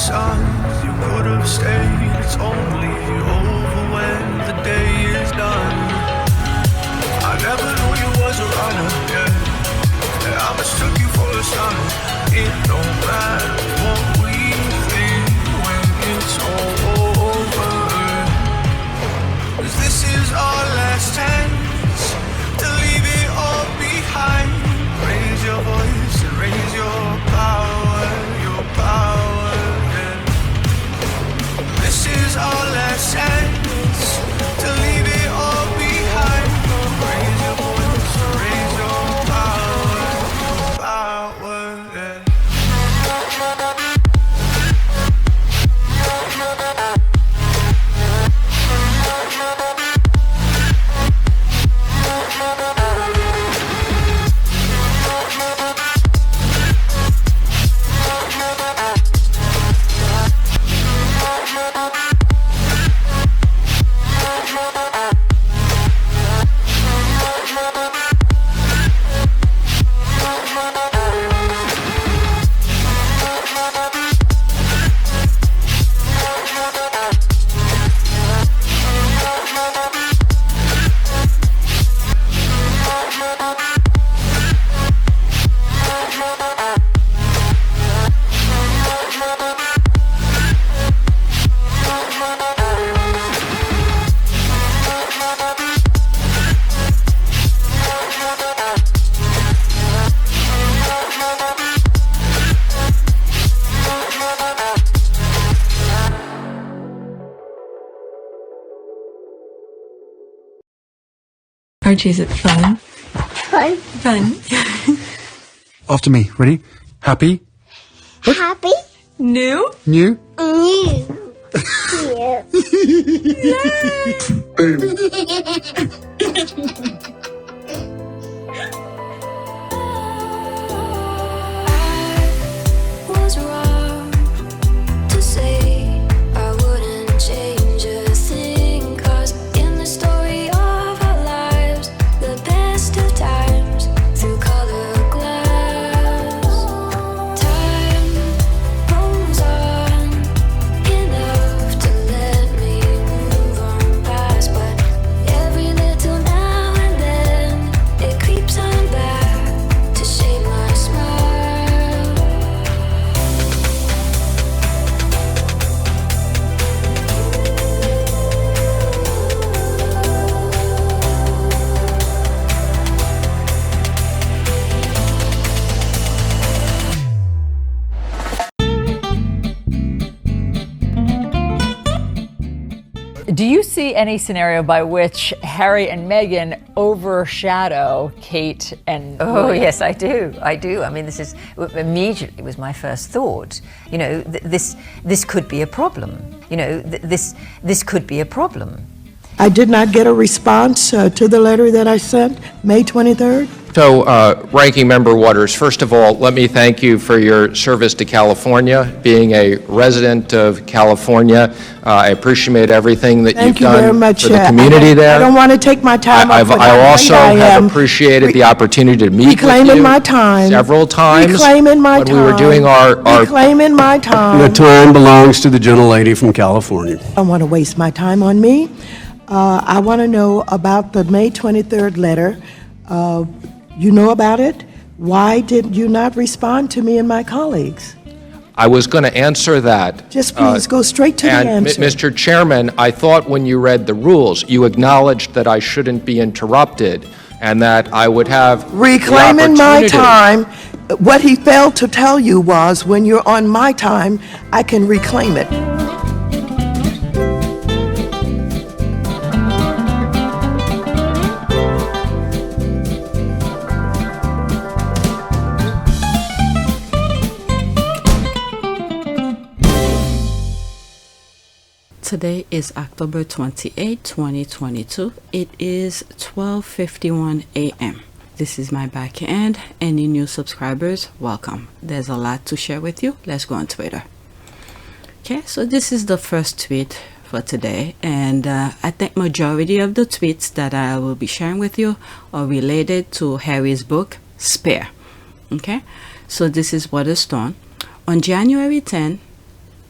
signs you could have stayed. It's only over when the day is done. I never knew you was a runner, yeah. I mistook you for a son. It don't matter what we think when it's all over. 'Cause this is our last chance to leave it all behind. Raise your voice and raise your power, yeah. This is our last chance to leave it all behind. Raise your voice and raise your power, yeah. Archie, is it fun? Fun. Fun. After me. Ready? Happy? Happy. New? New? New. Was wrong to say I wouldn't change a thing, 'cause in the story of our lives, the best of times through color glass, time rolls on enough to let me move on past, but every little now and then it creeps on back to shape my smile. Do you see any scenario by which Harry and Meghan overshadow Kate and Oh, William? yes, I do. I do. I mean, this is immediately was my first thought. You know, this could be a problem. You know, this could be a problem. I did not get a response to the letter that I sent May 23rd. So, Ranking Member Waters, first of all, let me thank you for your service to California. Being a resident of California, I appreciate everything that Thank you've you very done much. for the community there. I don't want to take my time up with how I also great I have am. appreciated the opportunity to meet with Reclaiming you my time. several times Reclaiming my when time. we were doing our Reclaiming my time. The time belongs to the gentlelady from California. I don't want to waste my time on me. I want to know about the May 23rd letter. You know about it? Why did you not respond to me and my colleagues? I was going to answer that. Just please go straight to the And answer. Mr. Chairman, I thought when you read the rules, you acknowledged that I shouldn't be interrupted and that I would have Reclaiming the my opportunity. time. What he failed to tell you was when you're on my time, I can reclaim it. Today is October 28, 2022. It is 12:51 a.m. This is my back end. Any new subscribers, welcome. There's a lot to share with you. Let's go on Twitter. Okay, so this is the first tweet for today, and I think majority of the tweets that I will be sharing with you are related to Harry's book, Spare. Okay, so this is what is done. On January 10,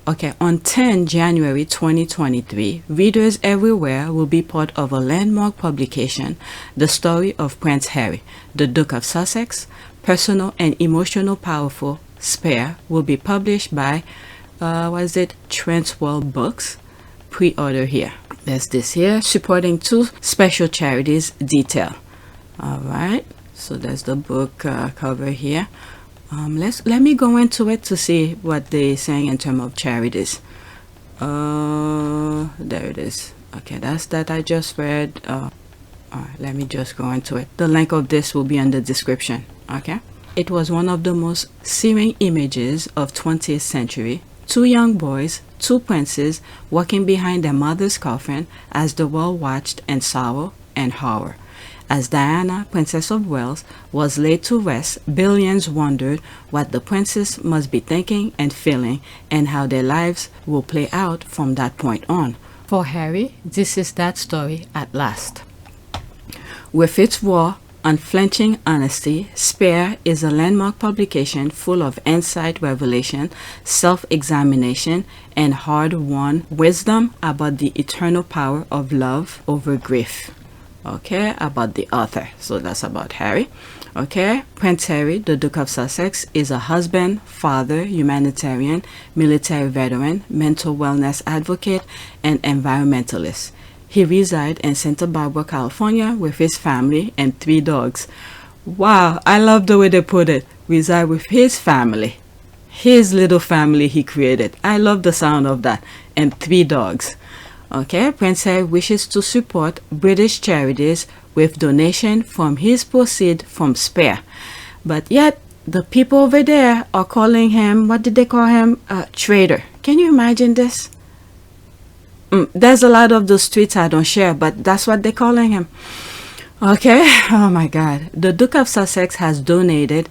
Okay, on 10 January 2023, readers everywhere will be part of a landmark publication, The Story of Prince Harry, the Duke of Sussex. Personal and emotional powerful Spare will be published by, Transworld Books. Pre-order here. There's this here, supporting 2 special charities detail. All right, so there's the book cover here. Let me go into it to see what they're saying in terms of charities. There it is. Okay, that's that I just read. All right, let me just go into it. The link of this will be in the description. Okay. It was one of the most searing images of 20th century. 2 young boys, 2 princes, walking behind their mother's coffin as the world watched in sorrow and horror. As Diana, Princess of Wales, was laid to rest, billions wondered what the princess must be thinking and feeling and how their lives will play out from that point on. For Harry, this is that story at last. With its raw, unflinching honesty, Spare is a landmark publication full of insight, revelation, self-examination, and hard-won wisdom about the eternal power of love over grief. Okay, about the author. So that's about Harry. Okay, Prince Harry, the Duke of Sussex, is a husband, father, humanitarian, military veteran, mental wellness advocate, and environmentalist. He resides in Santa Barbara, California with his family and 3 dogs. Wow, I love the way they put it. Reside with his family. His little family he created. I love the sound of that. And 3 dogs. Okay, Prince Harry wishes to support British charities with donation from his proceeds from Spare. But yet, the people over there are calling him, what did they call him? Traitor. Can you imagine this? There's a lot of those tweets I don't share, but that's what they're calling him. Okay, oh my God. The Duke of Sussex has donated,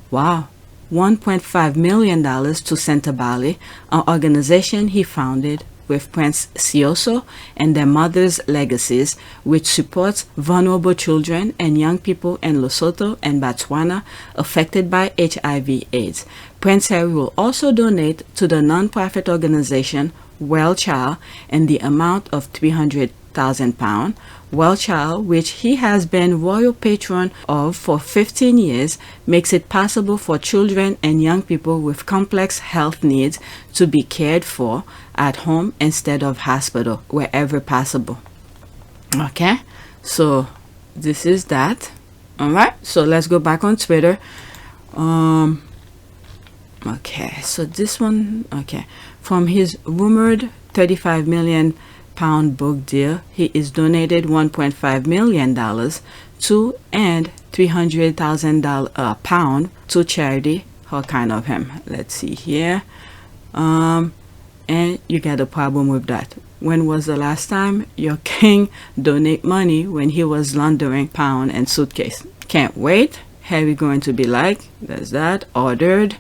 wow, $1.5 million to Santa Bali, an organization he founded with Prince Sioso and their mother's legacies, which supports vulnerable children and young people in Lesotho and Botswana affected by HIV/AIDS. Prince Harry will also donate to the non-profit organization Well Child in the amount of £300,000. Well Child, which he has been royal patron of for 15 years, makes it possible for children and young people with complex health needs to be cared for at home instead of hospital wherever possible. Okay, so this is that. All right, so let's go back on Twitter. Okay, so this one, okay, from his rumored £35 million book deal, he is donated $1.5 million to and £300,000 to charity. How kind of him. Let's see here. And you get a problem with that. When was the last time your king donate money when he was laundering pound and suitcase? Can't wait. Harry going to be like, there's that, ordered.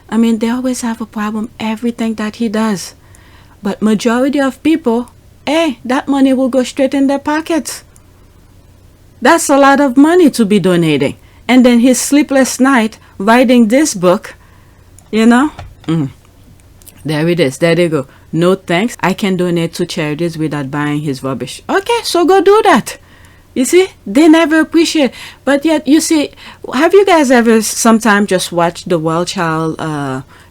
I mean, they always have a problem, everything that he does. But majority of people, hey, that money will go straight in their pockets. That's a lot of money to be donating. And then his sleepless night writing this book, you know. There it is. There they go. No thanks. I can donate to charities without buying his rubbish. Okay, so go do that. You see, they never appreciate. But yet, you see, have you guys ever sometime just watched the Well Child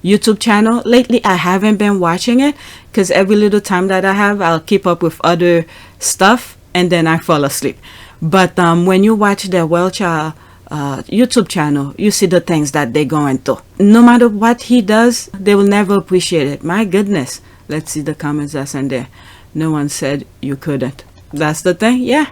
YouTube channel? Lately, I haven't been watching it because every little time that I have, I'll keep up with other stuff and then I fall asleep. But when you watch the Well Child YouTube channel, you see the things that they're going through. No matter what he does, they will never appreciate it. My goodness. Let's see the comments that's in there. No one said you couldn't. That's the thing, yeah.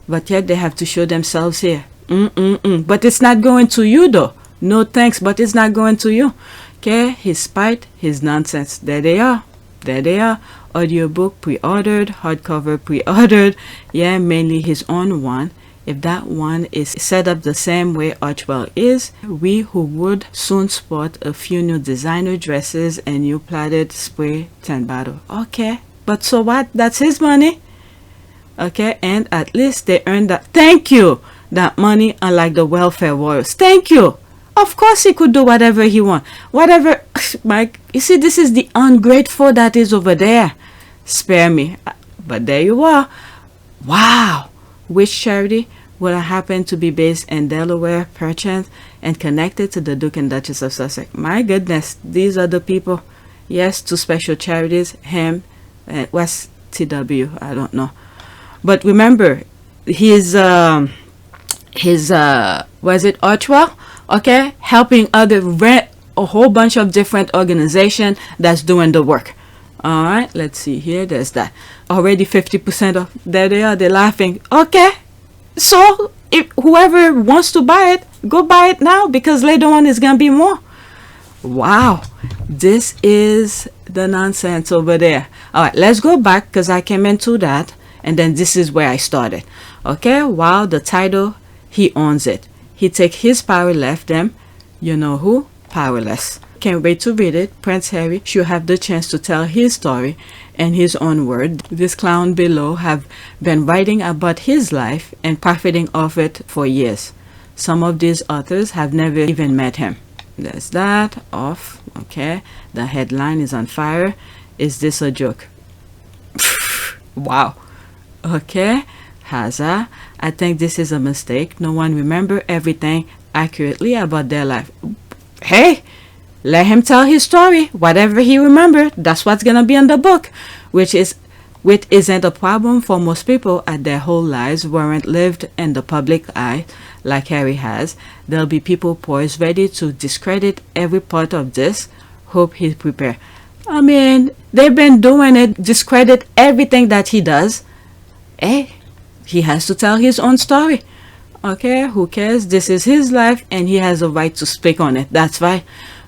But yet they have to show themselves here. But it's not going to you though. No thanks, but it's not going to you. Okay, his spite, his nonsense. There they are. There they are. Audiobook pre-ordered, hardcover pre-ordered. Yeah, mainly his own one. If that one is set up the same way Archwell is, we who would soon sport a few new designer dresses and new platted spray 10 bottle. Okay, but so what? That's his money. Okay, and at least they earned that. Thank you. That money, unlike the welfare warriors. Thank you. Of course he could do whatever he want. Whatever, Mike, you see, this is the ungrateful that is over there. Spare me. But there you are. Wow. Which charity will happen to be based in Delaware, perchance, and connected to the Duke and Duchess of Sussex? My goodness, these are the people. Yes, two special charities, him and West TW, I don't know. But remember, his was it Archwell? Okay, helping a whole bunch of different organizations that's doing the work. All right, let's see here. There's that. Already 50% of, there they are, they're laughing. Okay, so if whoever wants to buy it, go buy it now, because later on it's gonna be more. Wow, this is the nonsense over there. All right, let's go back, because I came into that, and then this is where I started. Okay, wow, the title, he owns it. He take his power, left them, you know who, powerless. Can't wait to read it. Prince Harry should have the chance to tell his story in his own word. This clown below have been writing about his life and profiting off it for years. Some of these authors have never even met him. There's that, off, okay. The headline is on fire. Is this a joke? Wow. Okay, Haza, I think this is a mistake. No one remember everything accurately about their life. Hey, let him tell his story. Whatever he remembered, that's what's gonna be in the book, which isn't a problem for most people, as their whole lives weren't lived in the public eye like Harry has. There'll be people poised ready to discredit every part of this. Hope he's prepared. I mean, they've been doing it, discredit everything that he does. Hey, he has to tell his own story. Okay, who cares? This is his life and he has a right to speak on it. That's fine.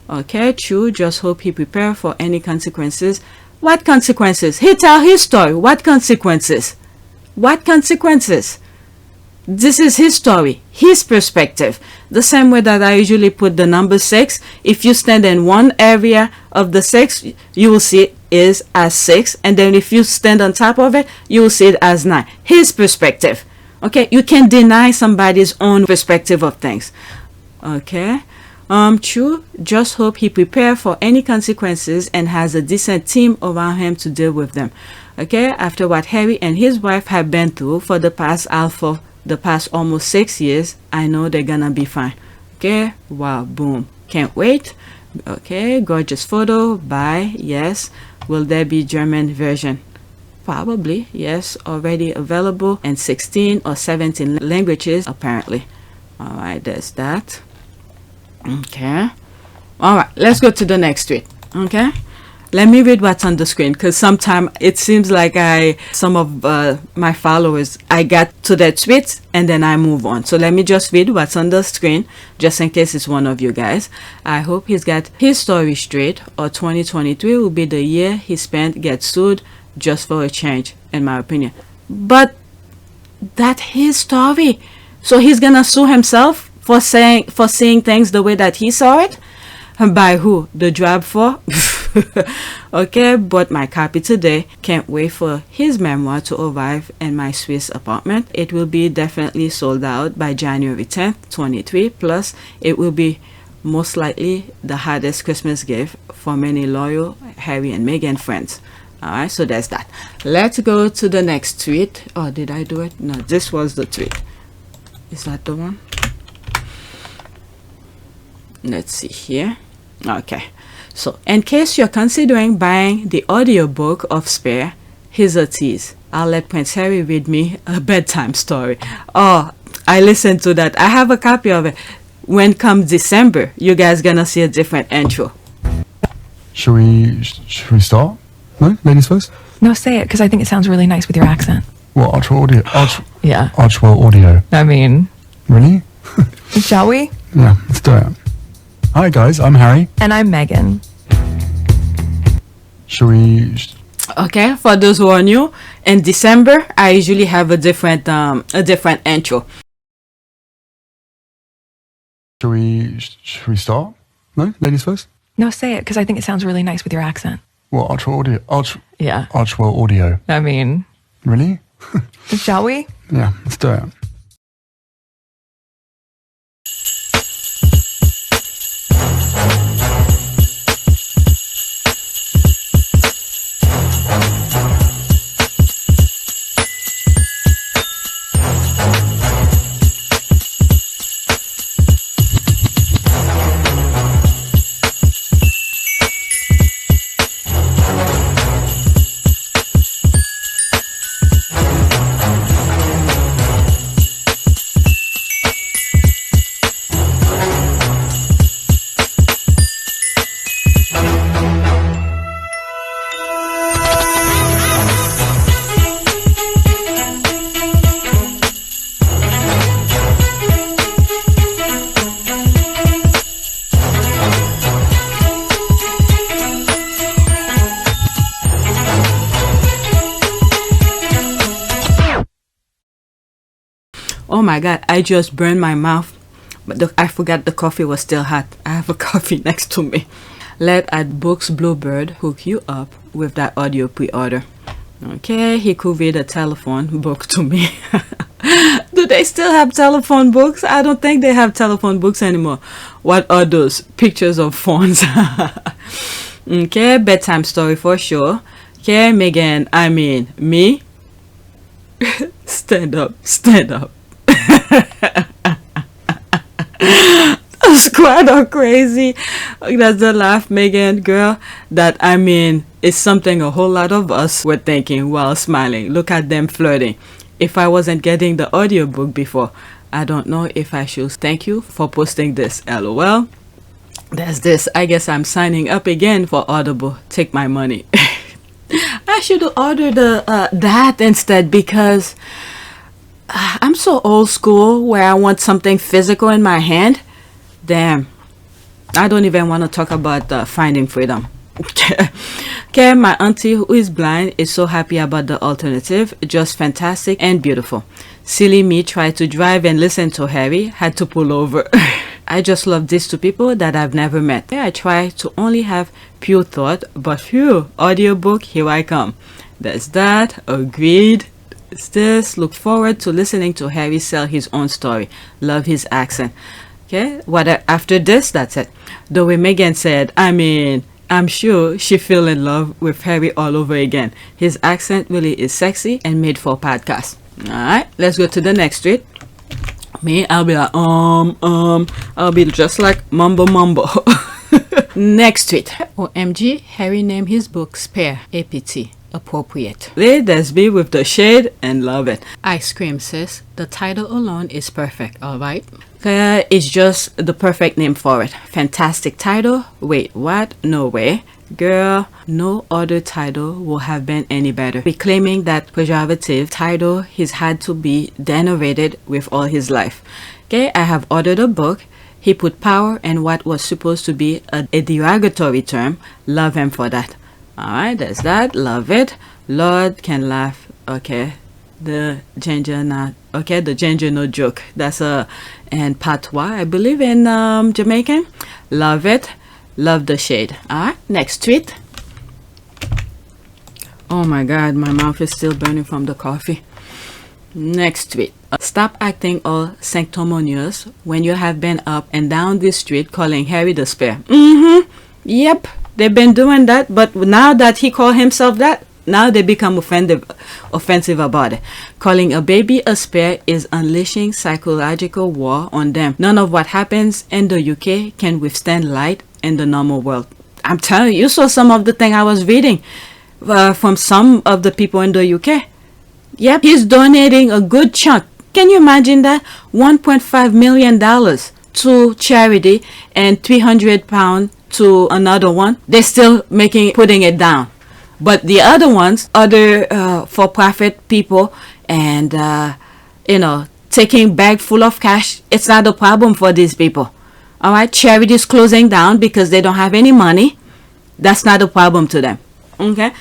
Okay, true. Just hope he prepare for any consequences. What consequences? He tell his story. What consequences? What consequences? This is his story, his perspective. The same way that I usually put the number 6. If you stand in one area of the 6, you will see it is as 6. And then if you stand on top of it, you will see it as 9. His perspective. Okay, you can deny somebody's own perspective of things. Okay. True. Just hope he prepare for any consequences and has a decent team around him to deal with them. Okay, after what Harry and his wife have been through for the past almost 6 years, I know they're gonna be fine. Okay, wow, boom. Can't wait. Okay, gorgeous photo. Bye. Yes. Will there be German version? Probably. Yes. Already available in 16 or 17 languages, apparently. All right, there's that. Okay. All right, let's go to the next tweet. Okay. Let me read what's on the screen, because sometimes it seems like some of my followers, I got to their tweets and then I move on. So let me just read what's on the screen, just in case it's one of you guys. I hope he's got his story straight, or 2023 will be the year he spent get sued just for a change, in my opinion. But that's his story. So he's gonna sue himself for seeing things the way that he saw it? By who? The Drab 4? Okay, bought my copy today. Can't wait for his memoir to arrive in my Swiss apartment. It will be definitely sold out by January 10th, 23. Plus, it will be most likely the hardest Christmas gift for many loyal Harry and Meghan friends. Alright, so there's that. Let's go to the next tweet. Oh, did I do it? No, this was the tweet. Is that the one? Let's see here. Okay, so in case you're considering buying the audiobook of Spare, here's a tease. I'll let Prince Harry read me a bedtime story. Oh, I listened to that. I have a copy of it. When comes December, you guys gonna see a different intro. Should we start? No, ladies first. No, say it, because I think it sounds really nice with your accent. What, Archwell Audio? Yeah. Archwell Audio. I mean, Really? shall we? Yeah, let's do it. Hi guys, I'm Harry. And I'm Meghan. Should we? Okay, for those who are new, in December I usually have a different intro. Should we start? No, ladies first. No, say it, because I think it sounds really nice with your accent. What, Archwell Audio? Yeah. Archwell Audio. I mean, Really? shall we? Yeah, let's do it. my God, I just burned my mouth. But I forgot the coffee was still hot. I have a coffee next to me. Let at Books Bluebird hook you up with that audio pre-order. Okay, he could read a telephone book to me. Do they still have telephone books? I don't think they have telephone books anymore. What are those? Pictures of phones. Okay, bedtime story for sure. Okay, Meghan, I mean, me? Stand up, stand up. Squad are crazy. That's the laugh, Meghan, girl. That, I mean, is something a whole lot of us were thinking while smiling. Look at them flirting. If I wasn't getting the audiobook before, I don't know if I should thank you for posting this. LOL. There's this. I guess I'm signing up again for Audible. Take my money. I should order the that instead, because I'm so old school where I want something physical in my hand. Damn, I don't even want to talk about finding freedom. Okay, my auntie who is blind is so happy about the alternative. Just fantastic and beautiful. Silly me tried to drive and listen to Harry, had to pull over. I just love these two people that I've never met. I try to only have pure thought, but phew, audiobook, here I come. There's that, agreed. It's this, look forward to listening to Harry sell his own story. Love his accent. Okay, after this, that's it. The way Meghan said, I mean, I'm sure she fell in love with Harry all over again. His accent really is sexy and made for a podcast. Alright, let's go to the next tweet. Me, I'll be like, I'll be just like mumbo. Next tweet. OMG, Harry named his book Spare, APT. Appropriate. There's me with the shade and love it. Ice cream, sis. The title alone is perfect, alright? It's just the perfect name for it. Fantastic title. Wait, what? No way. Girl, no other title will have been any better. Reclaiming that pejorative title he's had to be denigrated with all his life. Okay, I have ordered a book. He put power in what was supposed to be a derogatory term. Love him for that. Alright, there's that. Love it. Lord can laugh. Okay. The ginger not. Okay, the ginger no joke. That's and patois, I believe, in Jamaican. Love it. Love the shade. Alright, next tweet. Oh my god, my mouth is still burning from the coffee. Next tweet. Stop acting all sanctimonious when you have been up and down this street calling Harry the Spare. Yep. They've been doing that, but now that he called himself that, now they become offensive about it. Calling a baby a spare is unleashing psychological war on them. None of what happens in the UK can withstand light in the normal world. I'm telling you, you saw some of the thing I was reading from some of the people in the UK. Yep, he's donating a good chunk. Can you imagine that? $1.5 million to charity and £300 to another one. They're still putting it down. But the other ones, other for-profit people, and taking bag full of cash, it's not a problem for these people. All right, charities closing down because they don't have any money. That's not a problem to them. Okay,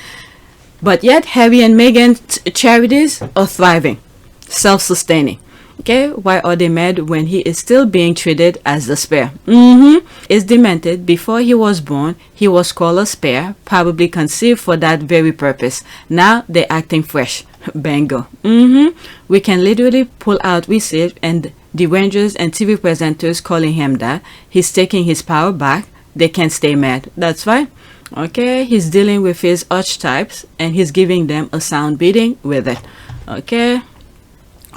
but yet Harry and Meghan's charities are thriving, self-sustaining. Okay, why are they mad when he is still being treated as the spare? It's demented. Before he was born, he was called a spare, probably conceived for that very purpose. Now they're acting fresh. Bango. We can literally pull out receipts and the Rangers and TV presenters calling him that. He's taking his power back. They can't stay mad. That's right. Okay, he's dealing with his archetypes and he's giving them a sound beating with it. Okay.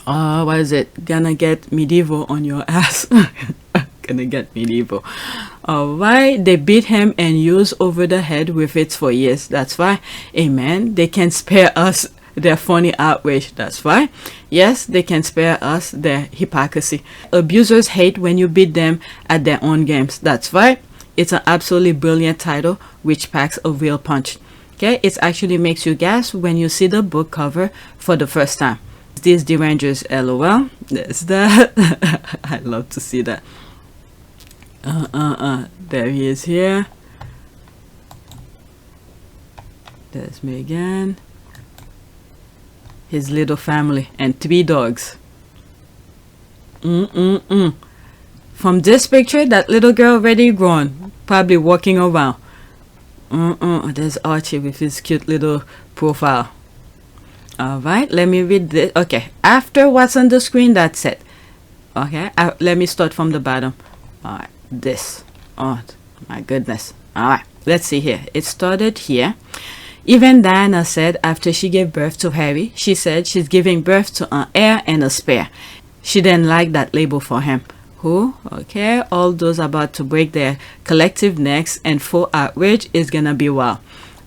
What is it? Gonna get medieval on your ass. Gonna get medieval. Alright, they beat him and use over the head with it for years. That's why. Amen. They can spare us their funny outrage. That's why. Yes, they can spare us their hypocrisy. Abusers hate when you beat them at their own games. That's why. It's an absolutely brilliant title which packs a real punch. Okay, it actually makes you gasp when you see the book cover for the first time. These derangers, lol. There's that. I love to see that. There he is here. There's Meghan. His little family and 3 dogs. From this picture, that little girl already grown, probably walking around. There's Archie with his cute little profile. Alright, let me read this. Okay, after what's on the screen, that's it. Okay, let me start from the bottom. Alright, this. Oh, my goodness. Alright, let's see here. It started here. Even Diana said after she gave birth to Harry, she said she's giving birth to an heir and a spare. She didn't like that label for him. Who? Okay, all those about to break their collective necks and full outrage is gonna be wild.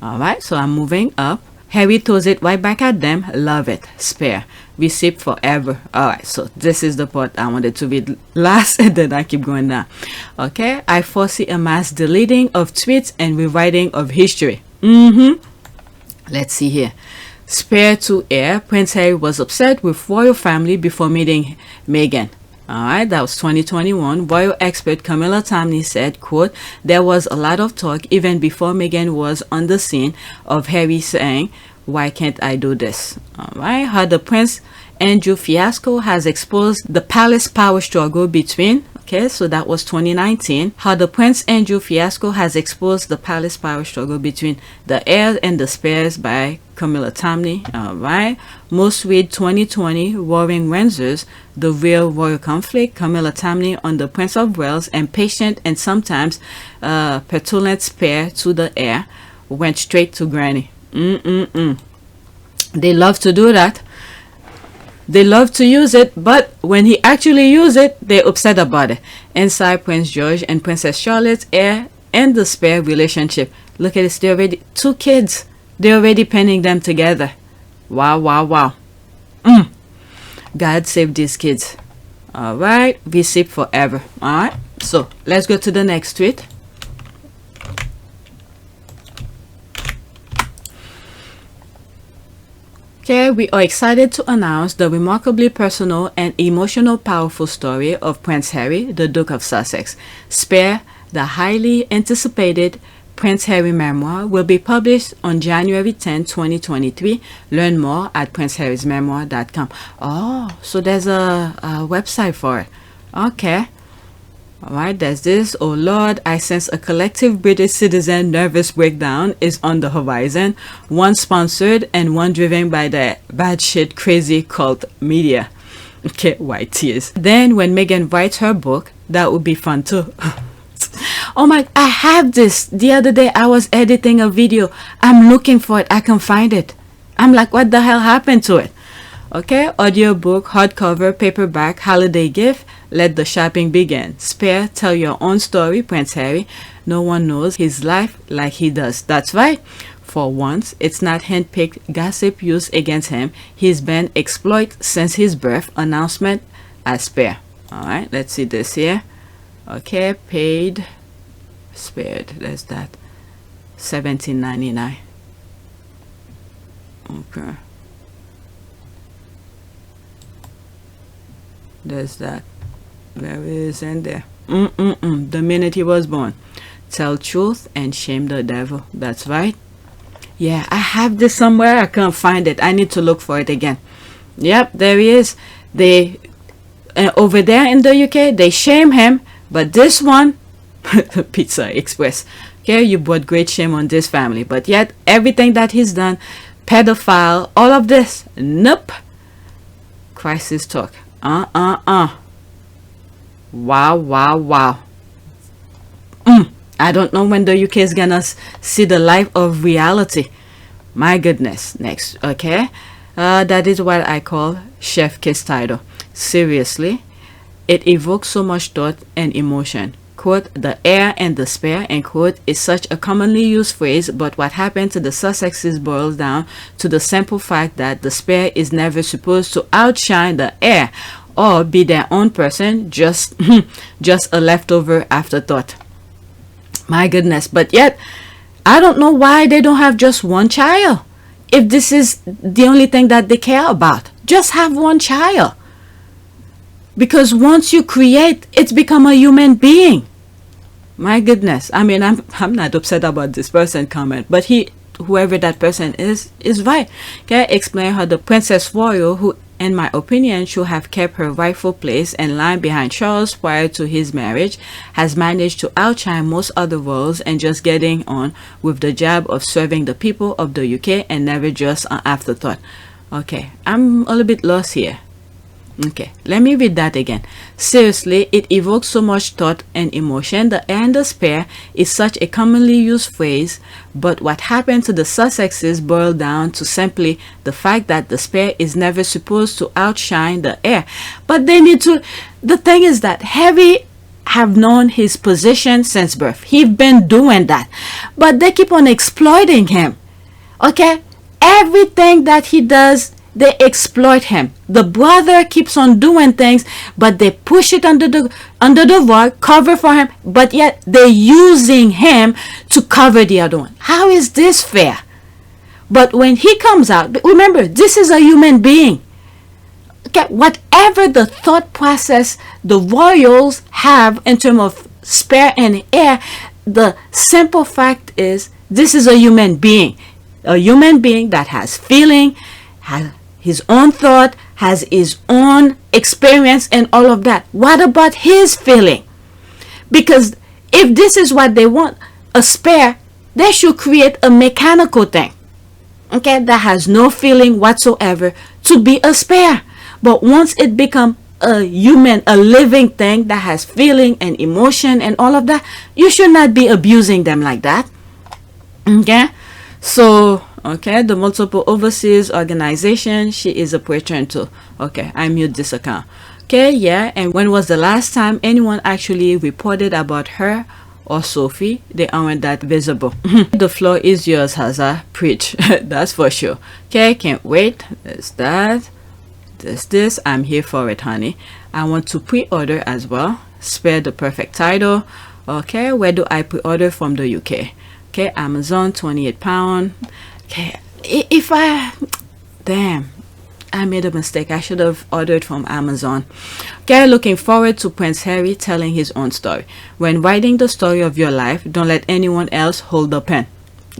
Alright, so I'm moving up. Harry throws it right back at them. Love it. Spare. Receipt forever. Alright, so this is the part I wanted to read last and then I keep going down. Okay, I foresee a mass deleting of tweets and rewriting of history. Let's see here. Spare to heir. Prince Harry was upset with royal family before meeting Meghan. Alright, that was 2021. Royal expert Camilla Tomney said, quote, there was a lot of talk even before Meghan was on the scene of Harry saying, why can't I do this? Alright, how the Prince Andrew fiasco has exposed the palace power struggle between, okay, so that was 2019. How the Prince Andrew fiasco has exposed the palace power struggle between the heirs and the spares by Camilla Tomney. Alright, most read 2020 Warring Windsors, the real royal conflict. Camilla Tomney on the Prince of Wales, impatient and sometimes petulant spare to the heir, went straight to granny. They love to do that. They love to use it, but when he actually use it, they're upset about it. Inside Prince George and Princess Charlotte's heir and the spare relationship. Look at this, they're already 2 kids. They're already penning them together. Wow, wow, wow. God save these kids. Alright, receipt forever. Alright, so let's go to the next tweet. Okay, we are excited to announce the remarkably personal and emotional powerful story of Prince Harry, the Duke of Sussex. Spare, the highly anticipated Prince Harry memoir, will be published on January 10, 2023. Learn more at princeharrysmemoir.com. Oh, so there's a website for it. Okay. Alright, there's this. Oh Lord, I sense a collective British citizen nervous breakdown is on the horizon. One sponsored and one driven by the bad shit crazy cult media. Okay, white tears. Then when Meghan writes her book, that would be fun too. Oh my, I have this. The other day I was editing a video. I'm looking for it. I can find it. I'm like, what the hell happened to it? Okay, audiobook, hardcover, paperback, holiday gift. Let the shopping begin. Spare, tell your own story, Prince Harry. No one knows his life like he does. That's right. For once, it's not handpicked gossip used against him. He's been exploited since his birth. Announcement as spare. Alright, let's see this here. Okay, paid, spared. There's that. $17.99. Okay. There's that. There is in there. The minute he was born. Tell truth and shame the devil. That's right. Yeah, I have this somewhere. I can't find it. I need to look for it again. Yep, there he is. They over there in the UK, they shame him. But this one, Pizza Express. Okay, you brought great shame on this family. But yet, everything that he's done, pedophile, all of this, nope. Crisis talk. Wow, wow, wow. I don't know when the UK is gonna see the life of reality. My goodness. Next, okay. That is what I call chef kiss title. Seriously, it evokes so much thought and emotion. Quote, the heir and the spare, end quote, is such a commonly used phrase, but what happened to the Sussexes boils down to the simple fact that the spare is never supposed to outshine the heir or be their own person, just a leftover afterthought. My goodness, but yet, I don't know why they don't have just one child. If this is the only thing that they care about, just have one child. Because once you create, it's become a human being. My goodness. I mean, I'm not upset about this person comment, but whoever that person is right. Okay, explain how the Princess Royal, who in my opinion, should have kept her rightful place and line behind Charles prior to his marriage, has managed to outshine most other roles and just getting on with the job of serving the people of the UK and never just an afterthought. Okay, I'm a little bit lost here. Okay, let me read that again. Seriously, it evokes so much thought and emotion. The heir and the spare is such a commonly used phrase, but what happened to the Sussexes boiled down to simply the fact that the spare is never supposed to outshine the heir. But they need to. The thing is that Harry have known his position since birth. He's been doing that, but they keep on exploiting him. Okay, everything that he does, they exploit him. The brother keeps on doing things, but they push it under the rug, cover for him, but yet they're using him to cover the other one. How is this fair? But when he comes out, remember, this is a human being. Okay, whatever the thought process the royals have in terms of spare and heir, the simple fact is this is a human being. A human being that has feeling, has his own thought, has his own experience and all of that. What about his feeling? Because if this is what they want, a spare, they should create a mechanical thing, okay, that has no feeling whatsoever to be a spare. But once it becomes a human, a living thing that has feeling and emotion and all of that, you should not be abusing them like that. Okay, so okay, the multiple overseas organization, she is a patron too. Okay, I mute this account. Okay, yeah, and when was the last time anyone actually reported about her or Sophie? They aren't that visible. The floor is yours, Hazza. Preach. That's for sure. Okay, can't wait. There's that. There's this. I'm here for it, honey. I want to pre-order as well. Spare the perfect title. Okay, where do I pre-order? From the UK. Okay, Amazon, £28. Okay, if damn, I made a mistake. I should have ordered from Amazon. Okay, looking forward to Prince Harry telling his own story. When writing the story of your life, don't let anyone else hold the pen.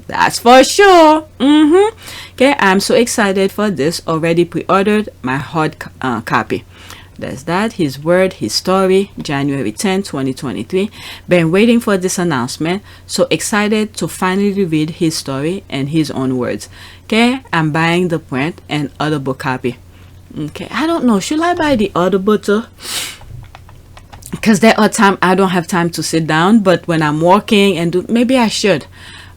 That's for sure. Okay, I'm so excited for this. Already pre-ordered my hard copy. There's that. His word, his story, January 10, 2023. Been waiting for this announcement. So excited to finally read his story and his own words. Okay, I'm buying the print and Audiobook copy. Okay, I don't know. Should I buy the Audiobook too? Because there are times I don't have time to sit down. But when I'm walking and do, maybe I should.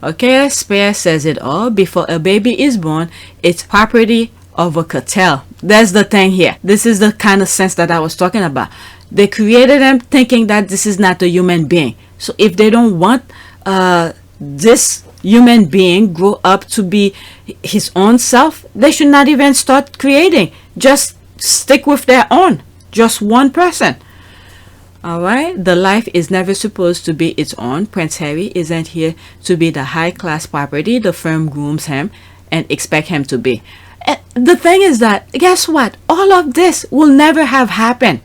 Okay, Spare says it all. Before a baby is born, it's property of a cartel. That's the thing here. This is the kind of sense that I was talking about. They created them thinking that this is not a human being. So if they don't want this human being grow up to be his own self, they should not even start creating. Just stick with their own. Just one person. Alright, the life is never supposed to be its own. Prince Harry isn't here to be the high-class property the firm grooms him and expect him to be. The thing is that, guess what? All of this will never have happened.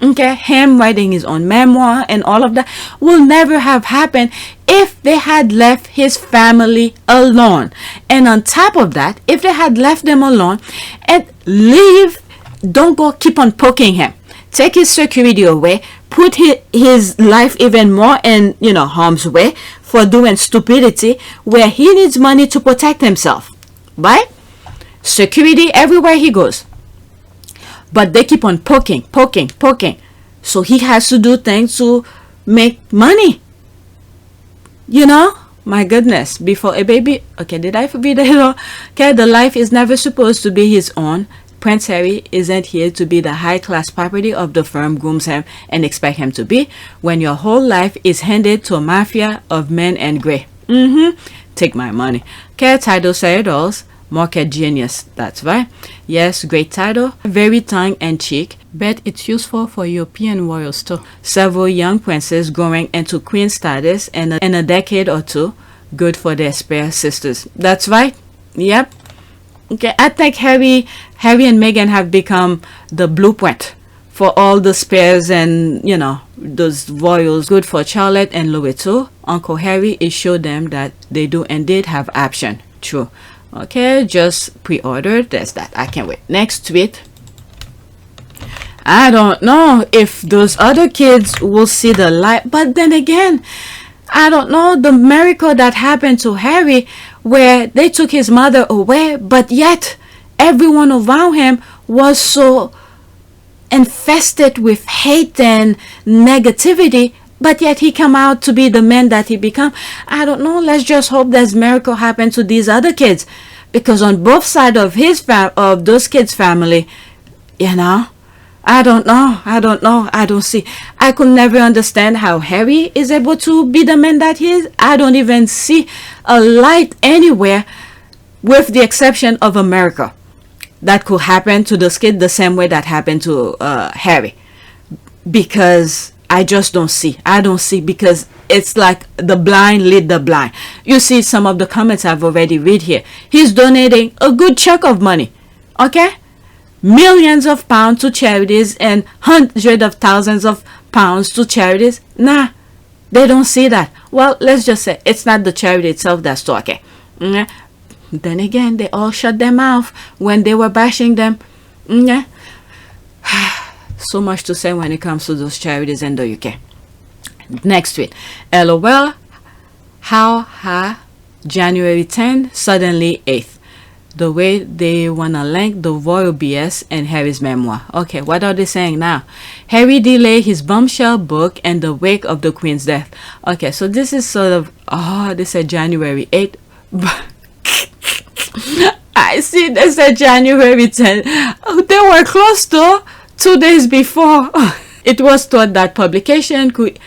Okay, him writing his own memoir and all of that will never have happened if they had left his family alone. And on top of that, if they had left them alone and leave, don't go keep on poking him. Take his security away, put his life even more in, harm's way for doing stupidity where he needs money to protect himself. Right? Security everywhere he goes. But they keep on poking. So he has to do things to make money. My goodness. Before a baby. Okay, did I forbid it? Okay, the life is never supposed to be his own. Prince Harry isn't here to be the high-class property of the firm grooms him and expect him to be when your whole life is handed to a mafia of men and grey. Take my money. Okay, title say it all. Market genius, that's right. Yes, great title, very tongue-in-cheek. Bet it's useful for European royals too. Several young princes growing into queen status in a decade or two. Good for their spare sisters. That's right. Yep. Okay, I think Harry and Meghan have become the blueprint for all the spares and, those royals. Good for Charlotte and Louis too. Uncle Harry is showed them that they do indeed have option. True. Okay, just pre-ordered. There's that. I can't wait. Next tweet. I don't know if those other kids will see the light. But then again, I don't know the miracle that happened to Harry where they took his mother away, but yet everyone around him was so infested with hate and negativity, but yet he come out to be the man that he become. I don't know. Let's just hope this miracle happened to these other kids, because on both sides of of those kids' family, you know, I don't know. I don't see. I could never understand how Harry is able to be the man that he is. I don't even see a light anywhere, with the exception of a miracle that could happen to this kid the same way that happened to Harry. Because I just don't see. I don't see, because it's like the blind lead the blind. You see some of the comments I've already read here. He's donating a good chunk of money. Okay? Millions of pounds to charities and hundreds of thousands of pounds to charities. Nah, they don't see that. Well, let's just say it's not the charity itself that's talking. Yeah. Then again, they all shut their mouth when they were bashing them. Yeah. So much to say when it comes to those charities in the UK. Next tweet. LOL. How January 10, suddenly 8th. The way they want to link the royal BS and Harry's memoir. Okay, what are they saying now? Harry delayed his bombshell book in the wake of the Queen's death. Okay, so this is sort of, they said January 8th. I see they said January 10th. Oh, they were close though, 2 days before. It was thought that publication could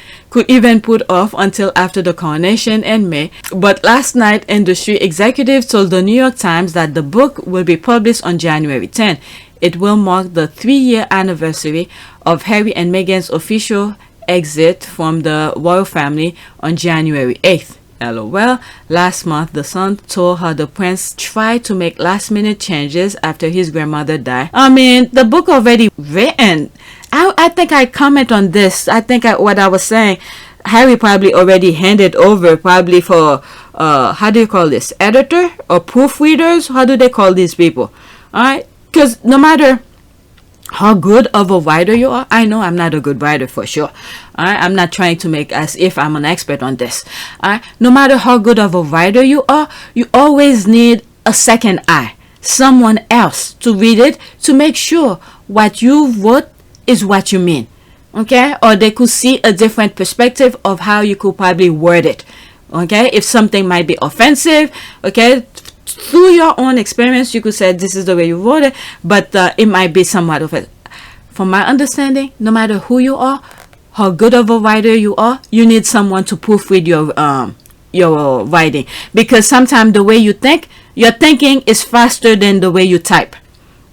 even put off until after the coronation in May. But last night, industry executives told the New York Times that the book will be published on January 10. It will mark the 3-year anniversary of Harry and Meghan's official exit from the royal family on January 8th. LOL. Last month, the Sun told her the prince tried to make last-minute changes after his grandmother died. I mean, the book already written. I think I comment on this. I think what I was saying, Harry probably already handed over, probably for, how do you call this? Editor or proofreaders? How do they call these people? Alright? Because no matter how good of a writer you are, I know I'm not a good writer for sure. Alright? I'm not trying to make as if I'm an expert on this. Alright? No matter how good of a writer you are, you always need a second eye. Someone else to read it to make sure what you wrote is what you mean. Okay? Or they could see a different perspective of how you could probably word it. Okay? If something might be offensive, okay, through your own experience, you could say this is the way you wrote it, but it might be somewhat of it. From my understanding, no matter who you are, how good of a writer you are, you need someone to proofread your writing. Because sometimes the way you think, your thinking is faster than the way you type.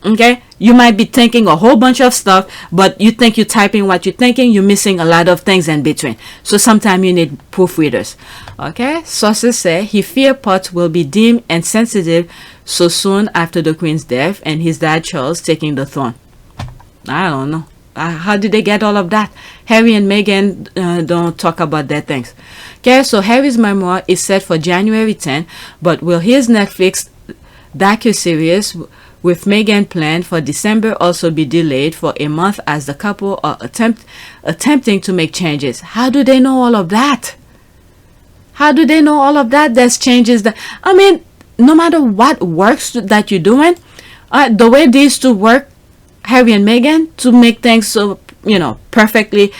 Okay, you might be thinking a whole bunch of stuff, but you think you're typing what you're thinking, you're missing a lot of things in between. So sometimes you need proofreaders. Okay, sources say he feared PYTE will be deemed insensitive so soon after the Queen's death and his dad Charles taking the throne. I don't know. How did they get all of that? Harry and Meghan don't talk about that things. Okay, so Harry's memoir is set for January 10, but will his Netflix docu-series with Meghan planned for December also be delayed for a month as the couple are attempting to make changes? How do they know all of that? How do they know all of that? There's changes that, I mean, no matter what works that you're doing, the way these two work, Harry and Meghan, to make things so, perfectly,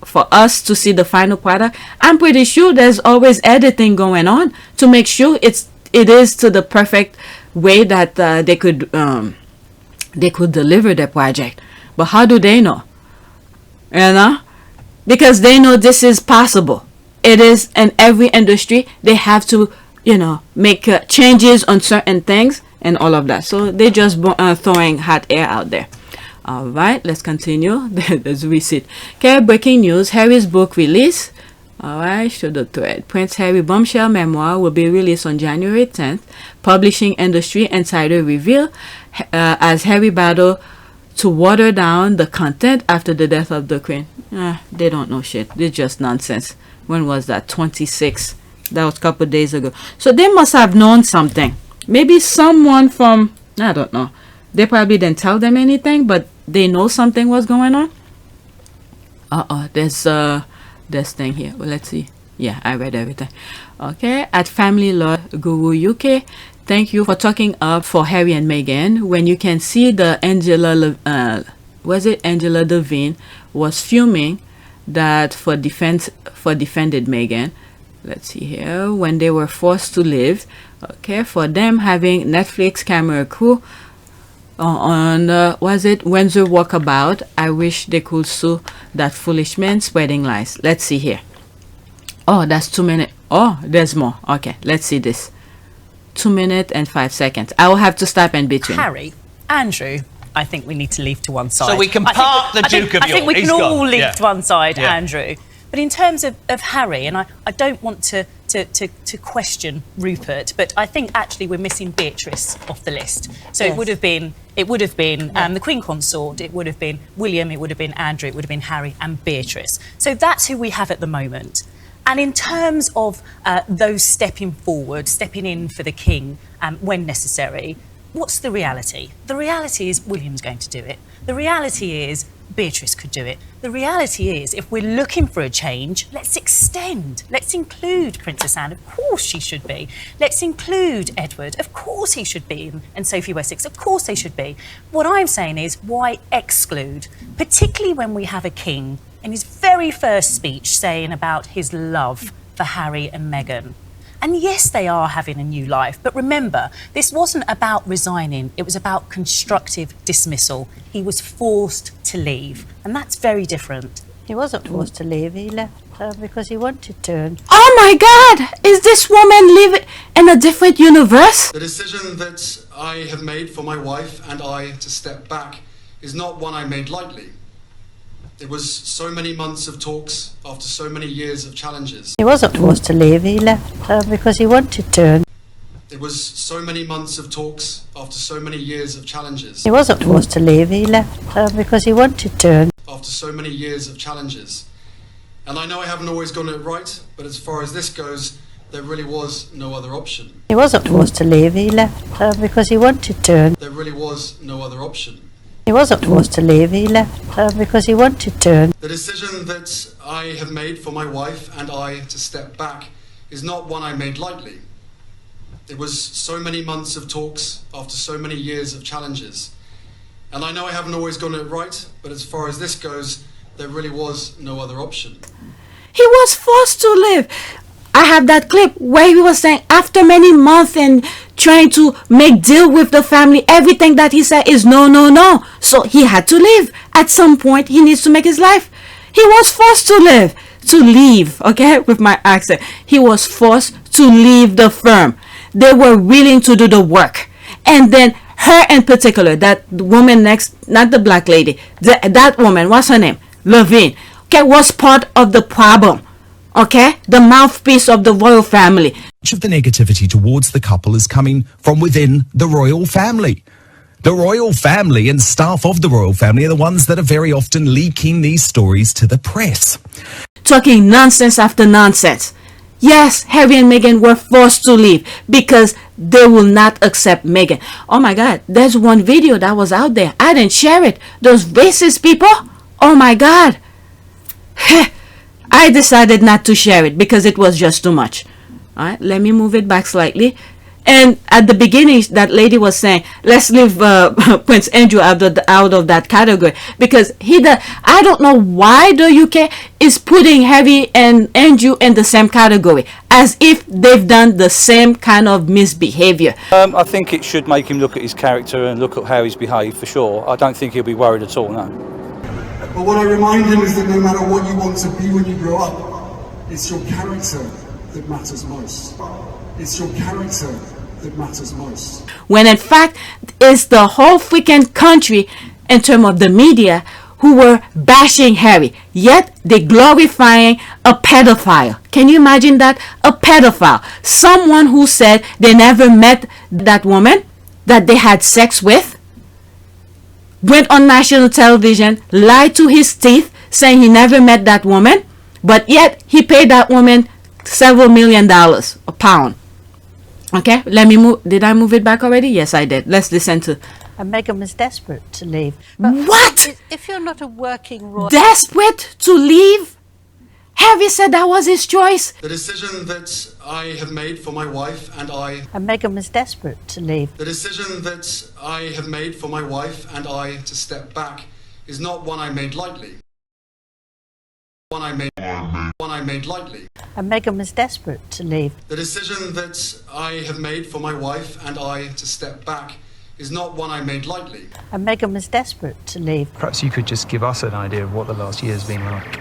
for us to see the final product, I'm pretty sure there's always editing going on to make sure it is to the perfect way that they could deliver the project. But how do they know? Because they know this is possible. It is in every industry. They have to make changes on certain things and all of that. So they just throwing hot air out there. All right, let's continue. There's a receipt. Okay, breaking news. Harry's book release. All right, show the thread. Prince Harry bombshell memoir will be released on January 10th. Publishing industry insider reveal as Harry battle to water down the content after the death of the Queen. They don't know shit. They're just nonsense. When was that? 26. That was a couple days ago. So they must have known something. Maybe someone from, I don't know. They probably didn't tell them anything, but they know something was going on. There's thing here. Well, let's see. Yeah, I read everything. Okay, at Family Law Guru UK, thank you for talking up for Harry and Meghan when you can see the Angela Devine was fuming that for defended Meghan. Let's see here, when they were forced to leave. Okay, for them having Netflix camera crew on Windsor Walkabout. I wish they could sue that foolish man spreading lies. Let's see here. Oh, that's 2 minutes. Oh, there's more. Okay, let's see this. 2 minutes and 5 seconds. I will have to stop in between. Harry, Andrew, I think we need to leave to one side. So we can park the Duke of York. I think we can all leave to one side, Yeah. Andrew. But in terms of Harry, and I don't want to question Rupert, but I think actually we're missing Beatrice off the list. So Yes. it would have been the Queen Consort, it would have been William, it would have been Andrew, it would have been Harry and Beatrice. So that's who we have at the moment. And in terms of those stepping forward, stepping in for the King when necessary, what's the reality? The reality is William's going to do it. The reality is Beatrice could do it. The reality is, if we're looking for a change, let's extend. Let's include Princess Anne. Of course she should be. Let's include Edward. Of course he should be. And Sophie Wessex. Of course they should be. What I'm saying is, why exclude? Particularly when we have a king in his very first speech saying about his love for Harry and Meghan. And yes, they are having a new life. But remember, this wasn't about resigning. It was about constructive dismissal. He was forced to leave. And that's very different. He wasn't forced to leave. He left because he wanted to. Oh my God! Is this woman living in a different universe? The decision that I have made for my wife and I to step back is not one I made lightly. It was so many months of talks after so many years of challenges. He wasn't forced to leave. He left because he wanted to. It was so many months of talks after so many years of challenges. He wasn't forced to leave. He left because he wanted to. After so many years of challenges. And I know I haven't always gotten it right, but as far as this goes, there really was no other option. He wasn't forced to leave. He left because he wanted to. There really was no other option. He wasn't forced to leave. He left because he wanted to. The decision that I have made for my wife and I to step back is not one I made lightly. It was so many months of talks after so many years of challenges. And I know I haven't always gotten it right, but as far as this goes, there really was no other option. He was forced to leave. I have that clip where he was saying after many months and trying to make deal with the family, everything that he said is no, no, no. So he had to leave. At some point, he needs to make his life. He was forced to leave, okay, with my accent. He was forced to leave the firm. They were willing to do the work. And then her in particular, that woman next, not the black lady, that woman, what's her name? Levine, okay, was part of the problem. Okay, the mouthpiece of the royal family. Much of the negativity towards the couple is coming from within the royal family. The royal family and staff of the royal family are the ones that are very often leaking these stories to the press. Talking nonsense after nonsense. Yes, Harry and Meghan were forced to leave because they will not accept Meghan. Oh my God, there's one video that was out there. I didn't share it. Those racist people. Oh my God. I decided not to share it because it was just too much. All right, let me move it back slightly. And at the beginning, that lady was saying, let's leave Prince Andrew out of that category. Because I don't know why the UK is putting Harry and Andrew in the same category. As if they've done the same kind of misbehavior. I think it should make him look at his character and look at how he's behaved, for sure. I don't think he'll be worried at all, no. But what I remind him is that no matter what you want to be when you grow up, it's your character that matters most. It's your character that matters most. When in fact, it's the whole freaking country, in terms of the media, who were bashing Harry. Yet, they're glorifying a pedophile. Can you imagine that? A pedophile. Someone who said they never met that woman that they had sex with. Went on national television, lied to his teeth, saying he never met that woman, but yet he paid that woman several $1 million, a pound. Okay, let me move. Did I move it back already? Yes, I did. Let's listen to And Meghan was desperate to leave. What? If you're not a working royal... Desperate to leave? Harry said that was his choice. The decision that I have made for my wife and I... And Meghan was desperate to leave. The decision that I have made for my wife and I to step back is not one I made lightly. One I made lightly. And Meghan was desperate to leave. The decision that I have made for my wife and I to step back is not one I made lightly. And Meghan was desperate to leave. Perhaps you could just give us an idea of what the last year's been like.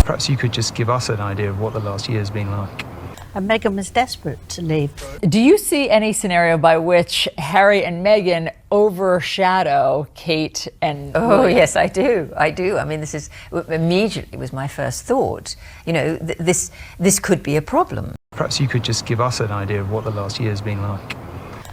Perhaps you could just give us an idea of what the last year's been like. And Meghan was desperate to leave. Do you see any scenario by which Harry and Meghan overshadow Kate and Oh, William? yes, I do. I do. I mean, this is immediately was my first thought. You know, this could be a problem. Perhaps you could just give us an idea of what the last year's been like.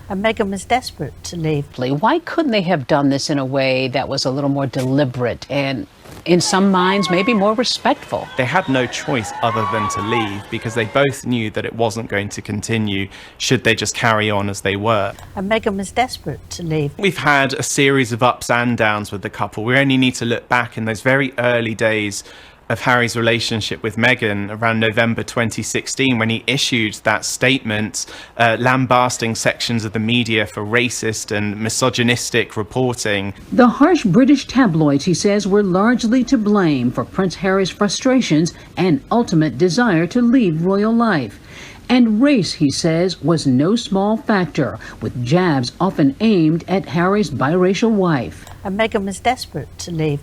And Meghan was desperate to leave. Why couldn't they have done this in a way that was a little more deliberate and, in some minds, maybe more respectful? They had no choice other than to leave because they both knew that it wasn't going to continue should they just carry on as they were. And Meghan was desperate to leave. We've had a series of ups and downs with the couple. We only need to look back in those very early days of Harry's relationship with Meghan around November 2016 when he issued that statement lambasting sections of the media for racist and misogynistic reporting. The harsh British tabloids, he says, were largely to blame for Prince Harry's frustrations and ultimate desire to leave royal life. And race, he says, was no small factor, with jabs often aimed at Harry's biracial wife. And Meghan was desperate to leave.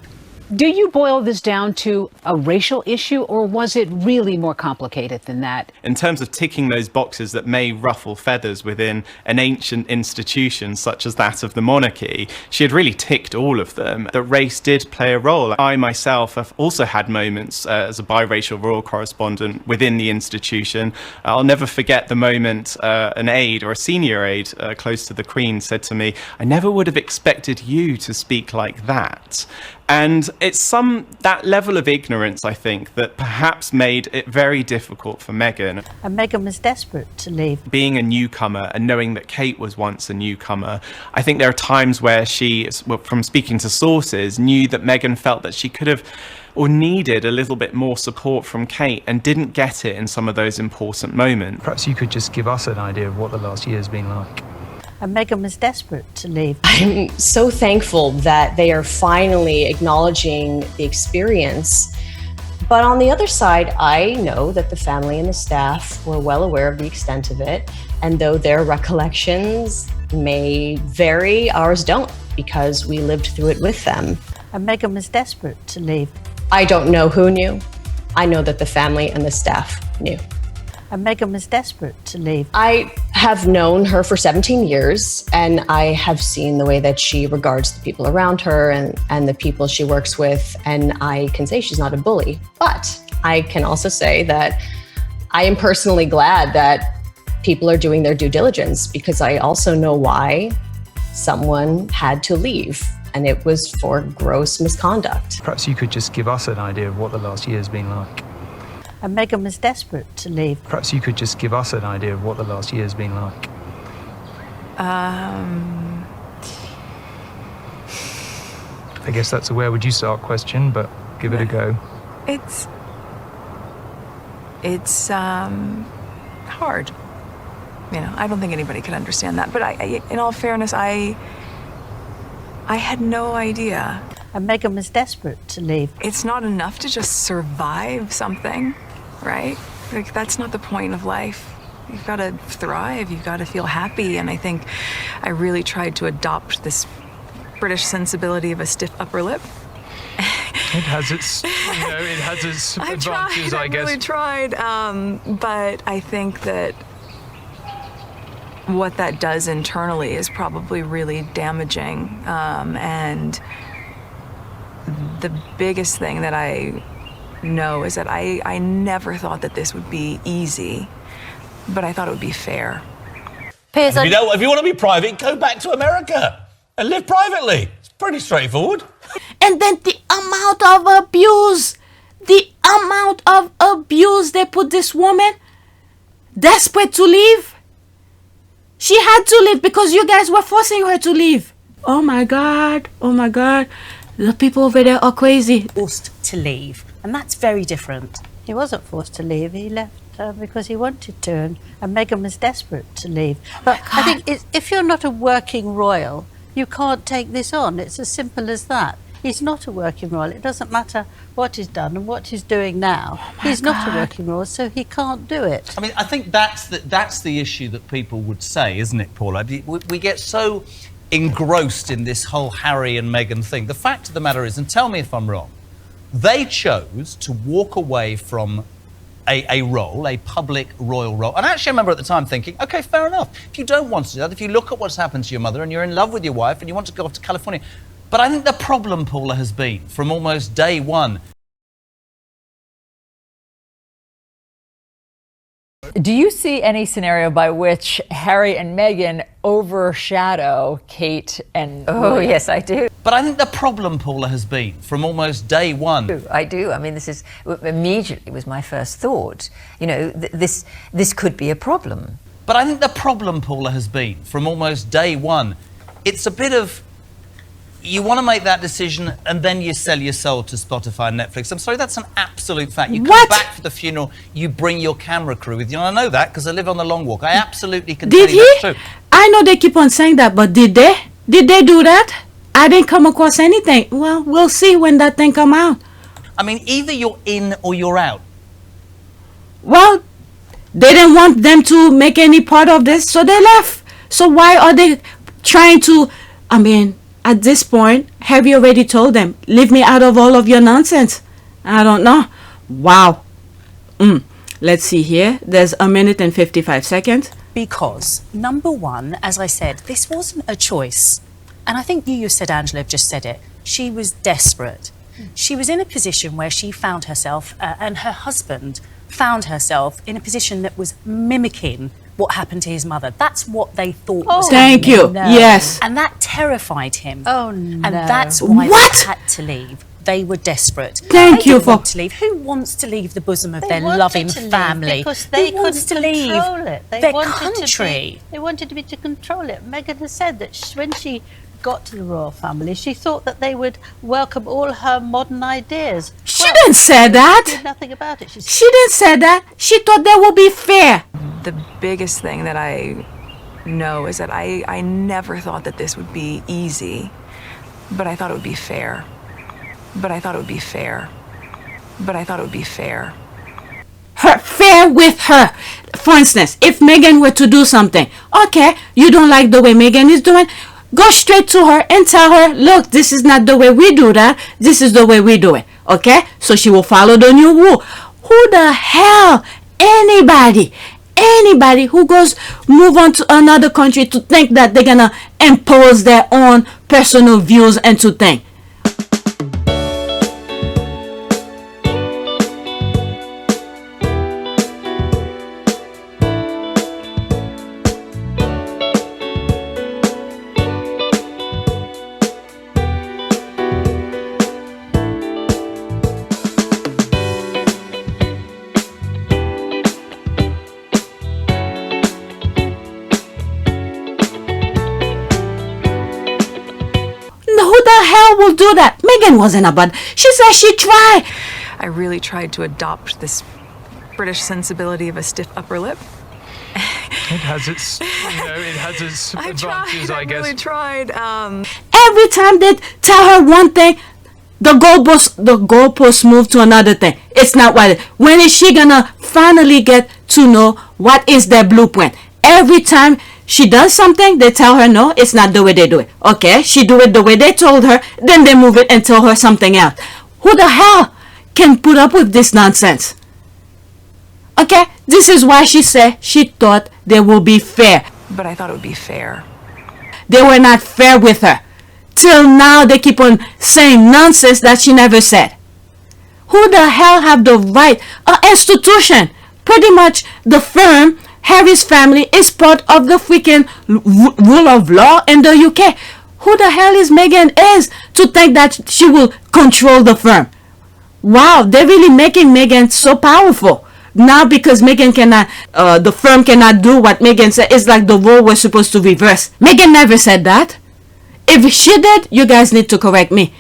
Do you boil this down to a racial issue, or was it really more complicated than that? In terms of ticking those boxes that may ruffle feathers within an ancient institution such as that of the monarchy, she had really ticked all of them. That race did play a role. I myself have also had moments as a biracial royal correspondent within the institution. I'll never forget the moment an aide or a senior aide close to the Queen said to me, "I never would have expected you to speak like that." And it's that level of ignorance, I think, that perhaps made it very difficult for Meghan. And Meghan was desperate to leave. Being a newcomer and knowing that Kate was once a newcomer, I think there are times where she, from speaking to sources, knew that Meghan felt that she could have or needed a little bit more support from Kate and didn't get it in some of those important moments. Perhaps you could just give us an idea of what the last year's been like. And Meghan was desperate to leave. I'm so thankful that they are finally acknowledging the experience. But on the other side, I know that the family and the staff were well aware of the extent of it. And though their recollections may vary, ours don't, because we lived through it with them. And Meghan was desperate to leave. I don't know who knew. I know that the family and the staff knew. And Meghan was desperate to leave. I have known her for 17 years, and I have seen the way that she regards the people around her and the people she works with, and I can say she's not a bully. But I can also say that I am personally glad that people are doing their due diligence, because I also know why someone had to leave, and it was for gross misconduct. Perhaps you could just give us an idea of what the last year's been like. And Meghan was desperate to leave. Perhaps you could just give us an idea of what the last year's been like. I guess that's a where would you start question, but give it a go. It's hard. You know, I don't think anybody could understand that. But I in all fairness, I had no idea. And Meghan was desperate to leave. It's not enough to just survive something, right? Like, that's not the point of life. You've got to thrive. You've got to feel happy. And I think I really tried to adopt this British sensibility of a stiff upper lip. It has its, advantages, I guess. I really tried. But I think that what that does internally is probably really damaging. And the biggest thing that I know is that I never thought that this would be easy, but I thought it would be fair. Piers, if you want to be private, go back to America. and live privately. It's pretty straightforward. And then the amount of abuse they put this woman, desperate to leave. She had to leave because you guys were forcing her to leave. Oh my God. The people over there are crazy. Forced to leave, and that's very different. He wasn't forced to leave. He left because he wanted to, and Meghan was desperate to leave. But I think if you're not a working royal, you can't take this on. It's as simple as that. He's not a working royal. It doesn't matter what he's done and what he's doing now. He's not a working royal, so he can't do it. I mean, I think that's the issue that people would say, isn't it, Paula? We get so engrossed in this whole Harry and Meghan thing. The fact of the matter is, and tell me if I'm wrong, they chose to walk away from a role, a public royal role. And actually, I remember at the time thinking, okay, fair enough. If you don't want to do that, if you look at what's happened to your mother and you're in love with your wife and you want to go off to California. But I think the problem, Paula, has been from almost day one. Do you see any scenario by which Harry and Meghan overshadow Kate and William? Yes, I do. But I think the problem, Paula, has been from almost day one. I do. I mean, this is immediately was my first thought. You know, this could be a problem. But I think the problem, Paula, has been from almost day one. It's a bit of, you want to make that decision and then you sell your soul to Spotify and Netflix. I'm sorry, that's an absolute fact. You come back for the funeral, you bring your camera crew with you. And I know that because I live on the long walk. I absolutely can tell you that's true. I know they keep on saying that, but did they? Did they do that? I didn't come across anything. Well, we'll see when that thing come out. I mean, either you're in or you're out. Well, they didn't want them to make any part of this, so they left. So why are they trying to, I mean, at this point, have you already told them, leave me out of all of your nonsense? I don't know. Wow. Let's see here. There's 1 minute and 55 seconds. Because, number one, as I said, this wasn't a choice. And I think you said, Angela, just said it. She was desperate. She was in a position where she found herself, and her husband found herself in a position that was mimicking what happened to his mother. That's what they thought was Thank happening. you. No. Yes. And that terrified him. Oh, no. And that's why they had to leave. They were desperate. Thank you for... to leave. Who wants to leave the bosom of their loving family? Because they Who wants couldn't to leave control it. They their wanted country? They wanted to be to control it. Meghan has said that when she got to the royal family, she thought that they would welcome all her modern ideas. She didn't say that. She did nothing about it. She didn't say that. She thought they would be fair. The biggest thing that I know is that I never thought that this would be easy, but I thought it would be fair. But I thought it would be fair. But I thought it would be fair. Fair with her. For instance, if Meghan were to do something, okay, you don't like the way Meghan is doing, go straight to her and tell her, look, this is not the way we do that. This is the way we do it. Okay? So she will follow the new rule. Who the hell? Anybody who goes move on to another country to think that they're gonna impose their own personal views and to think. Will do that. Meghan wasn't a bad. She said she tried. I really tried to adopt this British sensibility of a stiff upper lip. It has its, advantages, I guess. I really tried. Every time they tell her one thing, the goalposts move to another thing. It's not what. When is she gonna finally get to know what is their blueprint? Every time she does something, they tell her, no, it's not the way they do it. Okay, she do it the way they told her, then they move it and tell her something else. Who the hell can put up with this nonsense? Okay, this is why she said she thought they will be fair. But I thought it would be fair. They were not fair with her. Till now, they keep on saying nonsense that she never said. Who the hell have the right? An institution, pretty much the firm, Harry's family is part of the freaking rule of law in the UK. who the hell is Meghan is to think that she will control the firm? Wow, they're really making Meghan so powerful. Now because Meghan cannot, the firm cannot do what Meghan said, it's like the role was supposed to reverse. Meghan never said that. If she did, you guys need to correct me.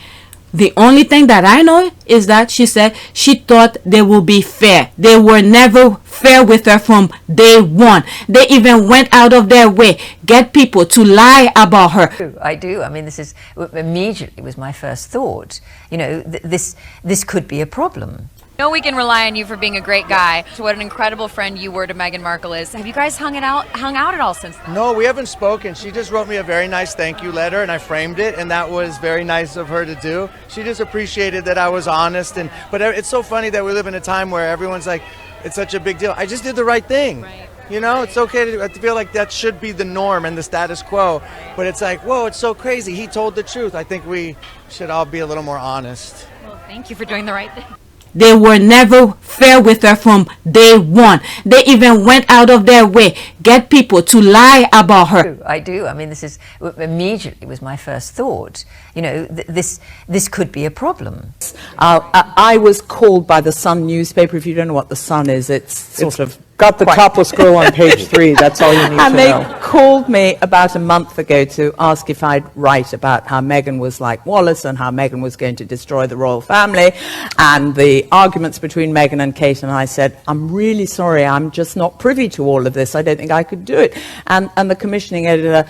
The only thing that I know is that she said she thought they will be fair. They were never fair with her from day one. They even went out of their way, get people to lie about her. I do. I mean, this is immediately was my first thought. You know, this could be a problem. No, we can rely on you for being a great guy. To what an incredible friend you were to Meghan Markle is. Have you guys hung out at all since then? No, we haven't spoken. She just wrote me a very nice thank you letter, and I framed it, and that was very nice of her to do. She just appreciated that I was honest, but it's so funny that we live in a time where everyone's like, it's such a big deal. I just did the right thing. Right. You know, it's okay to feel like that should be the norm and the status quo, but it's like, whoa, it's so crazy. He told the truth. I think we should all be a little more honest. Well, thank you for doing the right thing. They were never fair with her from day one. They even went out of their way, get people to lie about her. I do. I mean, this is immediately was my first thought. You know, this could be a problem. I was called by the Sun newspaper. If you don't know what the Sun is, it's sort of got the couple scroll on page 3. That's all you need to know. And they called me about a month ago to ask if I'd write about how Meghan was like Wallace and how Meghan was going to destroy the royal family and the arguments between Meghan and Kate. And I said, I'm really sorry, I'm just not privy to all of this. I don't think I could do it. And the commissioning editor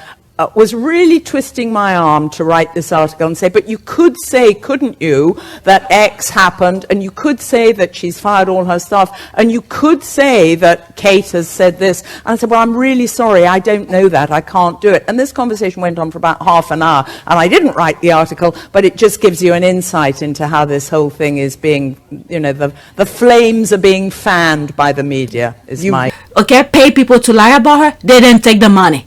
was really twisting my arm to write this article and say, but you could say, couldn't you, that X happened, and you could say that she's fired all her staff, and you could say that Kate has said this. And I said, well, I'm really sorry, I don't know that, I can't do it. And this conversation went on for about half an hour, and I didn't write the article, but it just gives you an insight into how this whole thing is being, you know, the flames are being fanned by the media, Okay, pay people to lie about her, they didn't take the money.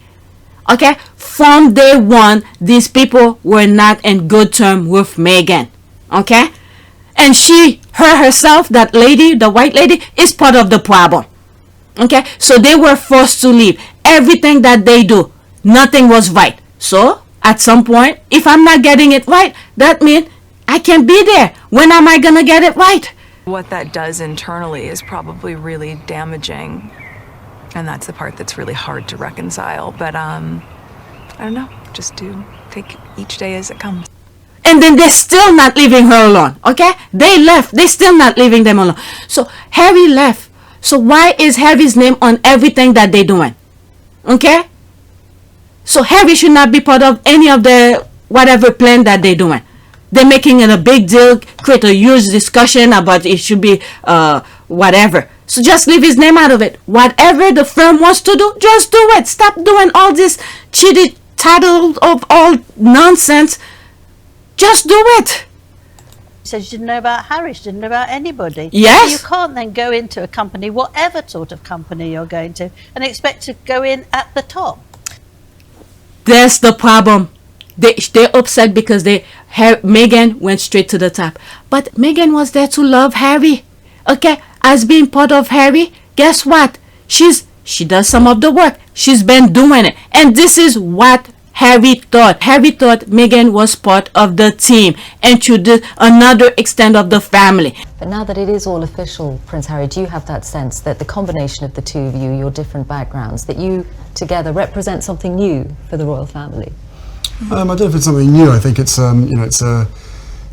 Okay, from day one, these people were not in good terms with Meghan. Okay, and her herself, that lady, the white lady, is part of the problem. Okay, so they were forced to leave. Everything that they do, nothing was right. So at some point, if I'm not getting it right, that means I can't be there. When am I gonna get it right? What that does internally is probably really damaging. And that's the part that's really hard to reconcile. But I don't know, just do take each day as it comes. And then they're still not leaving her alone, okay? They left, they're still not leaving them alone. So Harry left. So why is Harry's name on everything that they're doing? Okay? So Harry should not be part of any of the whatever plan that they're doing. They're making it a big deal, create a huge discussion about it should be whatever. So just leave his name out of it. Whatever the firm wants to do, just do it. Stop doing all this cheated title of all nonsense. Just do it. She said she didn't know about Harry, she didn't know about anybody. Yes. So you can't then go into a company, whatever sort of company you're going to, and expect to go in at the top. That's the problem. They're upset because Meghan went straight to the top. But Meghan was there to love Harry. Okay? As being part of Harry, guess what? She does some of the work. She's been doing it. And this is what Harry thought. Harry thought Meghan was part of the team and should do another extent of the family. But now that it is all official, Prince Harry, do you have that sense that the combination of the two of you, your different backgrounds, that you together represent something new for the royal family? I don't know if it's something new. I think it's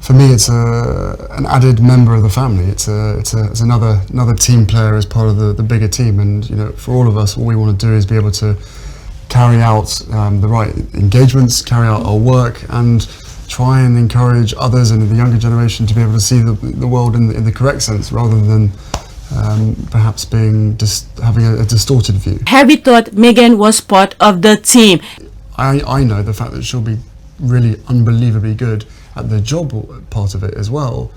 for me, it's an added member of the family. It's another team player as part of the bigger team. And for all of us, all we want to do is be able to carry out the right engagements, carry out our work, and try and encourage others and the younger generation to be able to see the world in the correct sense, rather than perhaps having a distorted view. Harry thought Meghan was part of the team. I know the fact that she'll be really unbelievably good at the job part of it as well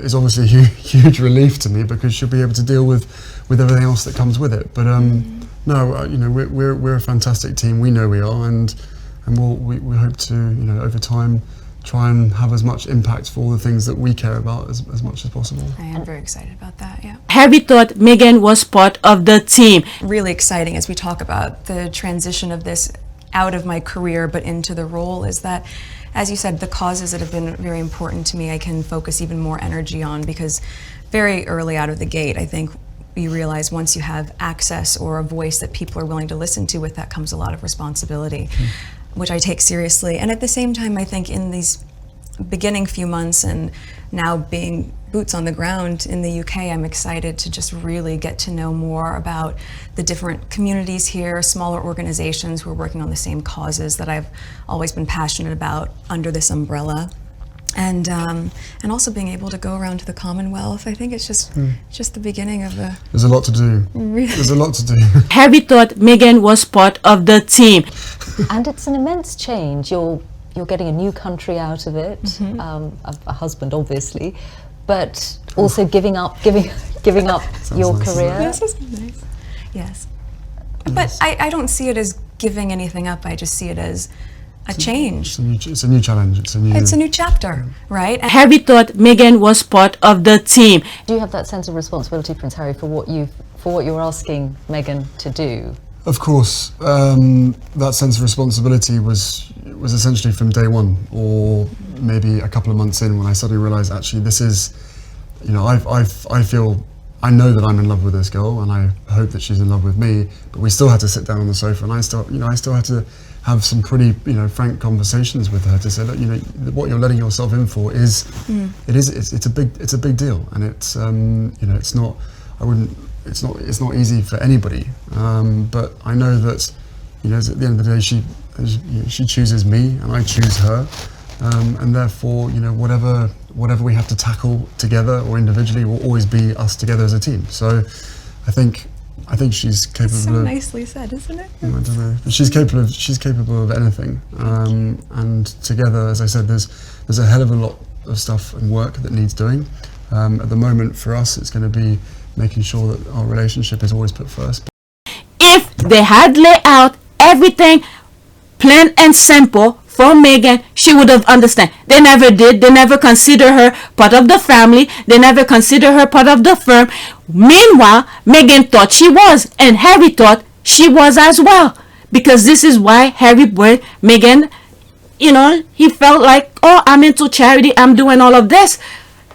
is obviously a huge relief to me, because she'll be able to deal with everything else that comes with it. But we're a fantastic team. We know we are, and we hope to over time try and have as much impact for all the things that we care about as much as possible. I am very excited about that, yeah. Harry thought Meghan was part of the team. Really exciting as we talk about the transition of this out of my career but into the role is that, as you said, the causes that have been very important to me I can focus even more energy on, because very early out of the gate I think you realize once you have access or a voice that people are willing to listen to, with that comes a lot of responsibility, which I take seriously. And at the same time, I think in these beginning few months and now being boots on the ground in the UK, I'm excited to just really get to know more about the different communities here, smaller organizations who are working on the same causes that I've always been passionate about under this umbrella. And also being able to go around to the Commonwealth. I think it's just the beginning of the... There's a lot to do. Really? There's a lot to do. Harry thought Meghan was part of the team. And it's an immense change. You're getting a new country out of it, a husband obviously, but also giving up your nice. career. Yes, that's nice. Yes. But I don't see it as giving anything up. I just see it as a change. It's a new challenge. It's a new chapter, right? And Harry thought Meghan was part of the team. Do you have that sense of responsibility, Prince Harry, for what you're asking Meghan to do? Of course, that sense of responsibility was essentially from day one, or maybe a couple of months in, when I suddenly realised actually this is, I know that I'm in love with this girl, and I hope that she's in love with me. But we still had to sit down on the sofa, and I still had to have some pretty frank conversations with her to say, look, what you're letting yourself in for is it's a big deal, and it's it's not easy for anybody, but I know that at the end of the day she chooses me and I choose her, and therefore whatever we have to tackle together or individually will always be us together as a team. So I think she's capable so of... nicely said, isn't it? I don't know. But she's capable of anything, and together, as I said, there's a hell of a lot of stuff and work that needs doing. At the moment, for us, it's going to be making sure that our relationship is always put first. If they had laid out everything plain and simple for Meghan, she would have understood. They never did. They never considered her part of the family. They never considered her part of the firm. Meanwhile, Meghan thought she was, and Harry thought she was as well. Because this is why Harry brought Meghan, he felt like, oh, I'm into charity, I'm doing all of this.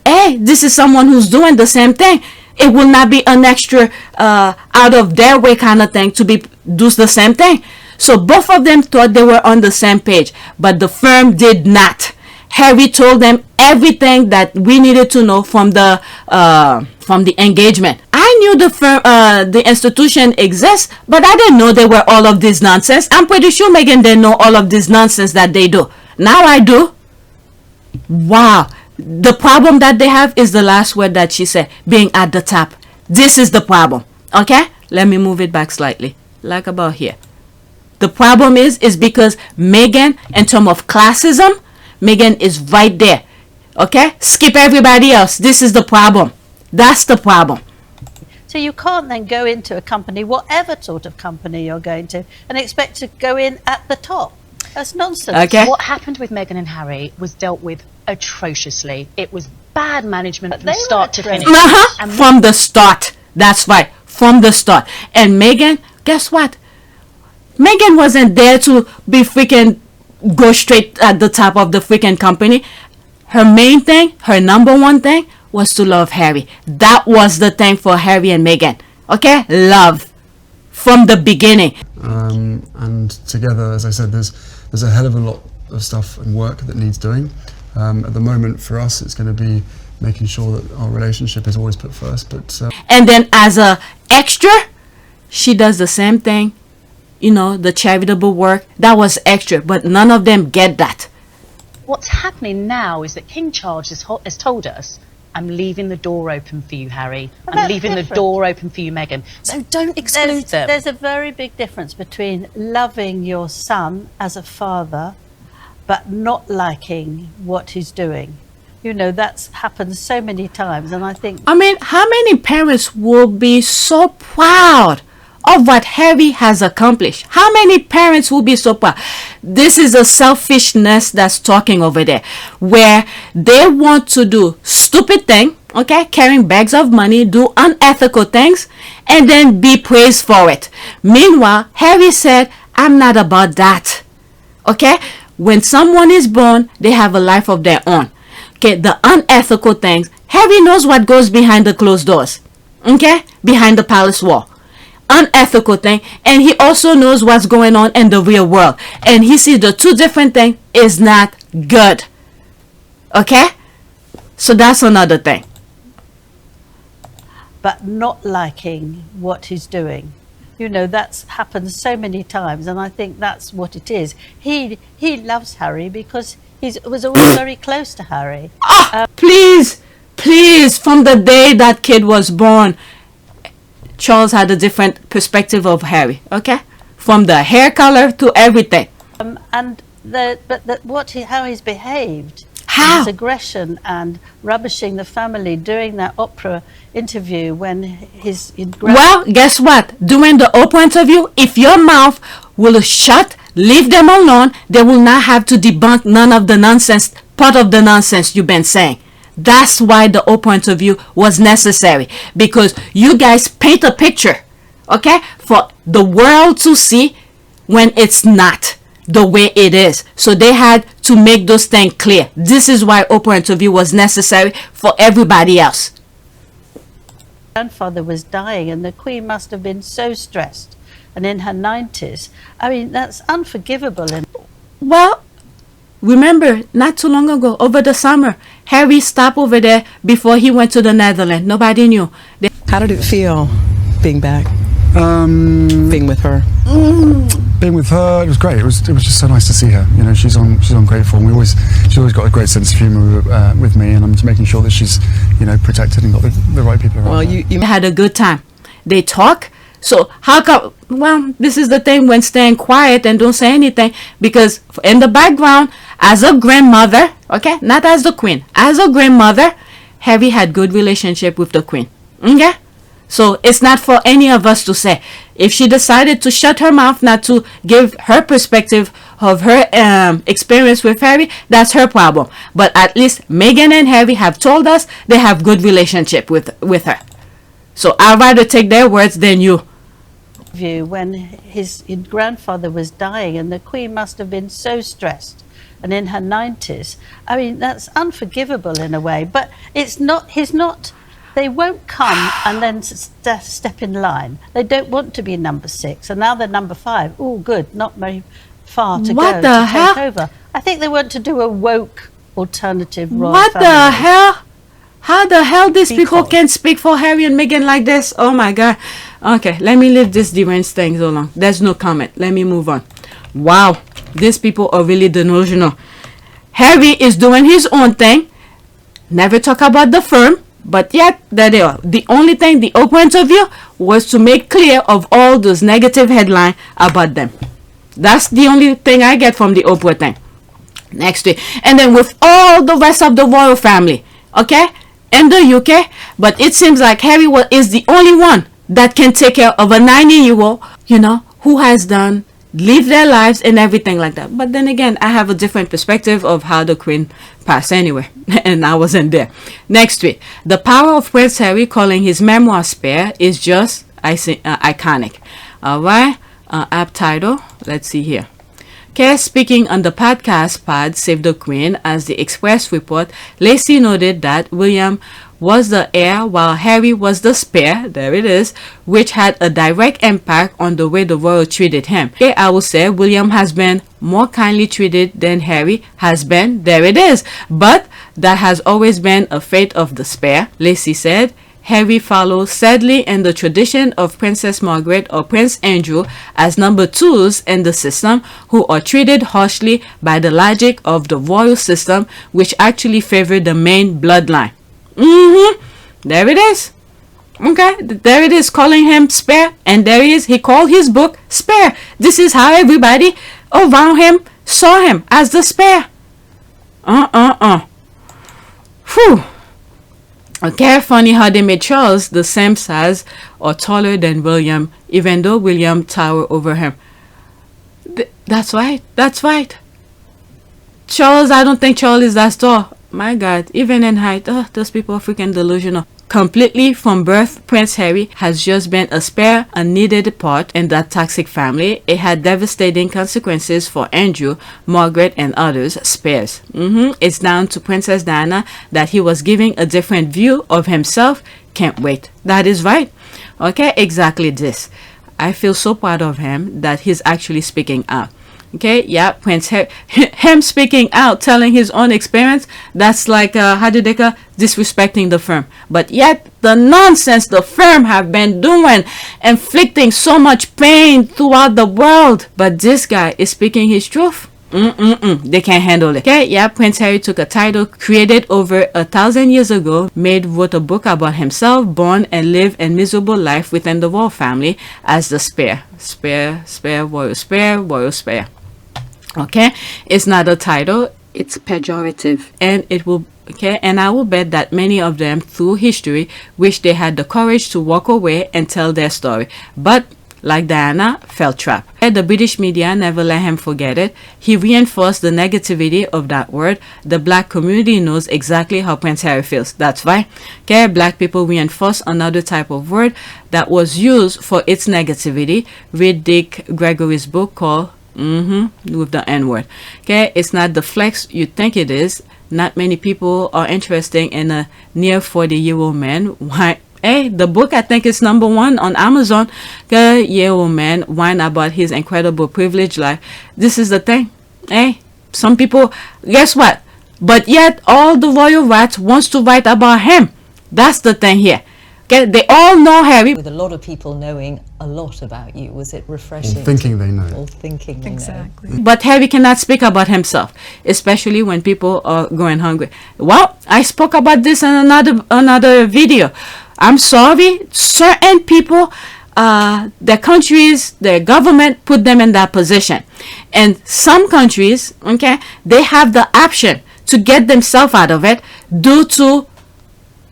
Hey, this is someone who's doing the same thing. It will not be an extra out of their way kind of thing to do the same thing. So both of them thought they were on the same page, but the firm did not. Harry told them everything that we needed to know from the engagement. I knew the firm, the institution exists, but I didn't know they were all of this nonsense. I'm pretty sure Meghan didn't know all of this nonsense that they do. Now I do. Wow. The problem that they have is the last word that she said, being at the top. This is the problem. Okay? Let me move it back slightly. Like about here. The problem is because Meghan, in terms of classism, Meghan is right there. Okay? Skip everybody else. This is the problem. That's the problem. So you can't then go into a company, whatever sort of company you're going to, and expect to go in at the top. That's nonsense. Okay. What happened with Meghan and Harry was dealt with atrociously. It was bad management from start to finish. From the start. That's right. From the start. And Meghan, guess what? Meghan wasn't there to be freaking go straight at the top of the freaking company. Her main thing, her number one thing, was to love Harry. That was the thing for Harry and Meghan. Okay? Love. From the beginning. And together, as I said, there's a hell of a lot of stuff and work that needs doing. At the moment, for us, it's going to be making sure that our relationship is always put first. But and then as a extra, she does the same thing. The charitable work, that was extra, but none of them get that. What's happening now is that King Charles has told us, I'm leaving the door open for you, Harry. I'm leaving the door open for you, Meghan. So don't exclude them. There's a very big difference between loving your son as a father, but not liking what he's doing. That's happened so many times, and I think... how many parents will be so proud of what Harry has accomplished? How many parents will be so proud? This is a selfishness that's talking over there, where they want to do stupid thing, okay, carrying bags of money, do unethical things, and then be praised for it. Meanwhile, Harry said, I'm not about that. Okay? When someone is born, they have a life of their own. Okay? The unethical things, Harry knows what goes behind the closed doors. Okay? Behind the palace wall. Unethical thing, and he also knows what's going on in the real world, and he sees the two different things is not good. Okay? So that's another thing. But not liking what he's doing. You know, that's happened so many times, and I think that's what it is. He loves Harry because he was always very close to Harry. Please, from the day that kid was born, Charles had a different perspective of Harry. Okay? From the hair color to everything. And how he's behaved. How? His aggression and rubbishing the family during that opera interview when his... Well, guess what? During the Oprah interview, if your mouth will shut, leave them alone, they will not have to debunk none of the nonsense, part of the nonsense you've been saying. That's why the Oprah interview was necessary. Because you guys paint a picture, okay, for the world to see when it's not the way it is. So they had to make those things clear. This is why Oprah interview was necessary for everybody else. Grandfather was dying and the Queen must have been so stressed, and in her 90s. I mean, that's unforgivable. Well, remember, not too long ago, over the summer, Harry stopped over there before he went to the Netherlands. Nobody knew. How did it feel being back? Being with her. Being with her, it was great. It was just so nice to see her. You know, she's on great form. She's always got a great sense of humour with me, and I'm just making sure that she's, you know, protected and got the right people around. Well, you had a good time. They talk. So how come? Well, this is the thing when staying quiet and don't say anything, because in the background, as a grandmother, okay, not as the Queen, as a grandmother, Harry had good relationship with the Queen. Okay. So it's not for any of us to say. If she decided to shut her mouth, not to give her perspective of her experience with Harry, that's her problem. But at least Meghan and Harry have told us they have good relationship with her. So I'd rather take their words than you. When his grandfather was dying and the Queen must have been so stressed, and in her 90s. I mean, that's unforgivable in a way, but it's not, they won't come and then step in line. They don't want to be number 6, and now they're number 5. Oh, good, not very far to go to take over. I think they want to do a woke alternative royal family. What the hell? How the hell these people can speak for Harry and Meghan like this? Oh my God. Okay, let me leave this deranged thing so long. There's no comment. Let me move on. Wow, these people are really delusional. Harry is doing his own thing. Never talk about the firm. But yet, there they are. The only thing the Oprah interview was to make clear of all those negative headlines about them. That's the only thing I get from the Oprah thing. Next week. And then with all the rest of the royal family, okay, in the UK, but it seems like Harry is the only one that can take care of a 90-year-old, you know, who has lived their lives and everything like that. But then again, I have a different perspective of how the Queen passed anyway, and I wasn't there. Next week, the power of Prince Harry calling his memoir spare is just iconic. All right, app title, let's see here. Okay, speaking on the podcast pod Save the Queen, as the Express report, Lacey noted that William was the heir while Harry was the spare, there it is, which had a direct impact on the way the royal treated him. Okay, I will say William has been more kindly treated than Harry has been, there it is, but that has always been a fate of the spare, Lacey said. Harry follows sadly in the tradition of Princess Margaret or Prince Andrew as number 2s in the system, who are treated harshly by the logic of the royal system, which actually favor the main bloodline. There it is. Okay, there it is, calling him spare, and there he is. He called his book Spare. This is how everybody around him saw him, as the spare. Whew. Okay, funny how they made Charles the same size or taller than William, even though William towered over him. That's right. That's right. Charles, I don't think Charles is that tall. My God, even in height, those people are freaking delusional. Completely from birth, Prince Harry has just been a spare, unneeded part in that toxic family. It had devastating consequences for Andrew, Margaret, and others, spares. It's down to Princess Diana that he was giving a different view of himself. Can't wait. That is right. Okay, exactly this. I feel so proud of him that he's actually speaking out. Okay, yeah, Prince Harry, him speaking out, telling his own experience, that's like, disrespecting the firm. But yet, the nonsense the firm have been doing, inflicting so much pain throughout the world. But this guy is speaking his truth. They can't handle it. Okay, yeah, Prince Harry took a title created over 1,000 years ago, wrote a book about himself, born and lived a miserable life within the royal family as the spare, royal spare. Okay, it's not a title, it's pejorative, and it will, okay, and I will bet that many of them through history wish they had the courage to walk away and tell their story, but like Diana, fell trap. The British media never let him forget it. He reinforced the negativity of that word. The black community knows exactly how Prince Harry feels. That's why, okay, black people reinforce another type of word that was used for its negativity. Read Dick Gregory's book called with the N-word. Okay, it's not the flex you think it is. Not many people are interested in a near 40-year-old man. Why? Hey, the book I think is #1 on Amazon. Year-old man whine about his incredible privileged life. This is the thing. Hey, some people, guess what? But yet all the royal rats wants to write about him. That's the thing here. Okay, they all know Harry. With a lot of people knowing a lot about you, was it refreshing? Or thinking they know. Or thinking they know. But Harry cannot speak about himself, especially when people are going hungry. Well, I spoke about this in another video. I'm sorry, certain people, their countries, their government put them in that position. And some countries, okay, they have the option to get themselves out of it due to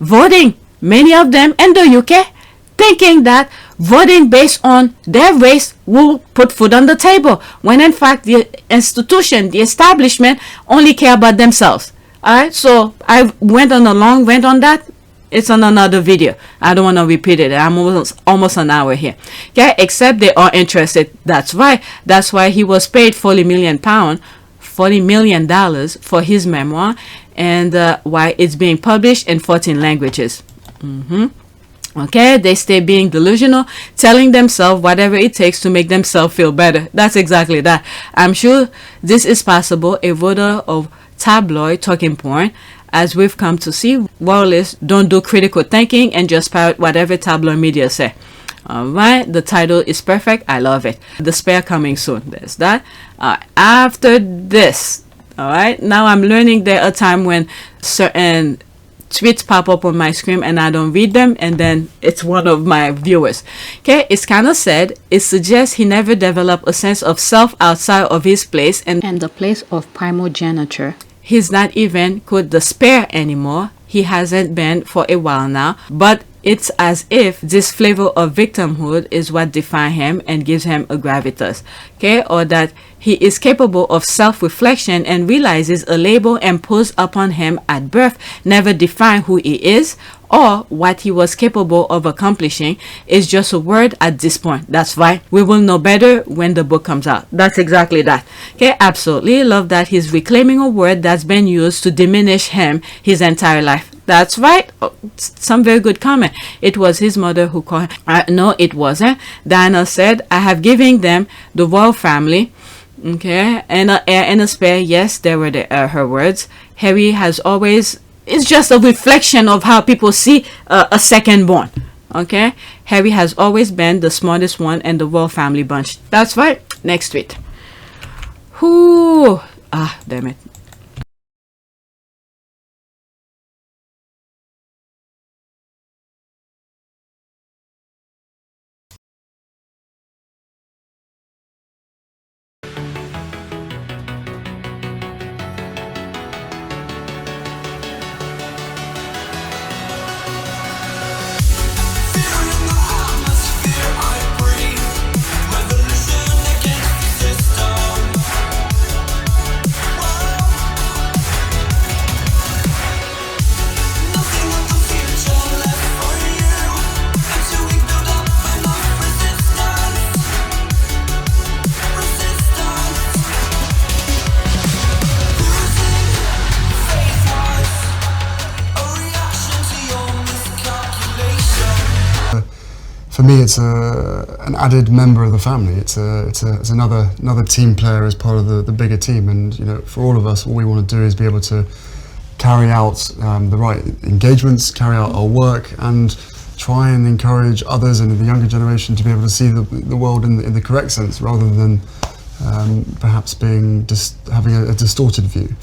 voting. Many of them in the UK thinking that voting based on their race will put food on the table, when in fact the institution, the establishment only care about themselves. Alright, so I went on a long rant on that. It's on another video. I don't want to repeat it. I'm almost an hour here. Okay, except they are interested. That's right. That's why he was paid £40 million for his memoir, and why it's being published in 14 languages. Okay, they stay being delusional, telling themselves whatever it takes to make themselves feel better. That's exactly that. I'm sure this is possible. A voter of tabloid talking point. As we've come to see, royalists don't do critical thinking and just parrot whatever tabloid media say. Alright, the title is perfect. I love it. The spare coming soon. There's that. After this, alright, now I'm learning there are times when certain tweets pop up on my screen and I don't read them, and then it's one of my viewers. Okay, it's kind of sad. It suggests he never developed a sense of self outside of his place and the place of primogeniture. He's not even the spare anymore. He hasn't been for a while now, but it's as if this flavor of victimhood is what defines him and gives him a gravitas. Okay, or that he is capable of self-reflection and realizes a label imposed upon him at birth never defined who he is, or what he was capable of accomplishing is just a word at this point. That's right. We will know better when the book comes out. That's exactly that. Okay, absolutely love that he's reclaiming a word that's been used to diminish him his entire life. That's right. Oh, some very good comment. It was his mother who called him. No, it wasn't. Diana said, I have given them the royal family. Okay, and a spare. Yes, there were her words. Harry has always, it's just a reflection of how people see a second born. Okay, Harry has always been the smartest one in the royal family bunch. That's right. Next tweet. Whoo! Damn it. for me, it's an added member of the family. It's another team player as part of the bigger team. And you know, for all of us, all we want to do is be able to carry out the right engagements, carry out our work, and try and encourage others and the younger generation to be able to see the world in the correct sense, rather than perhaps having a distorted view.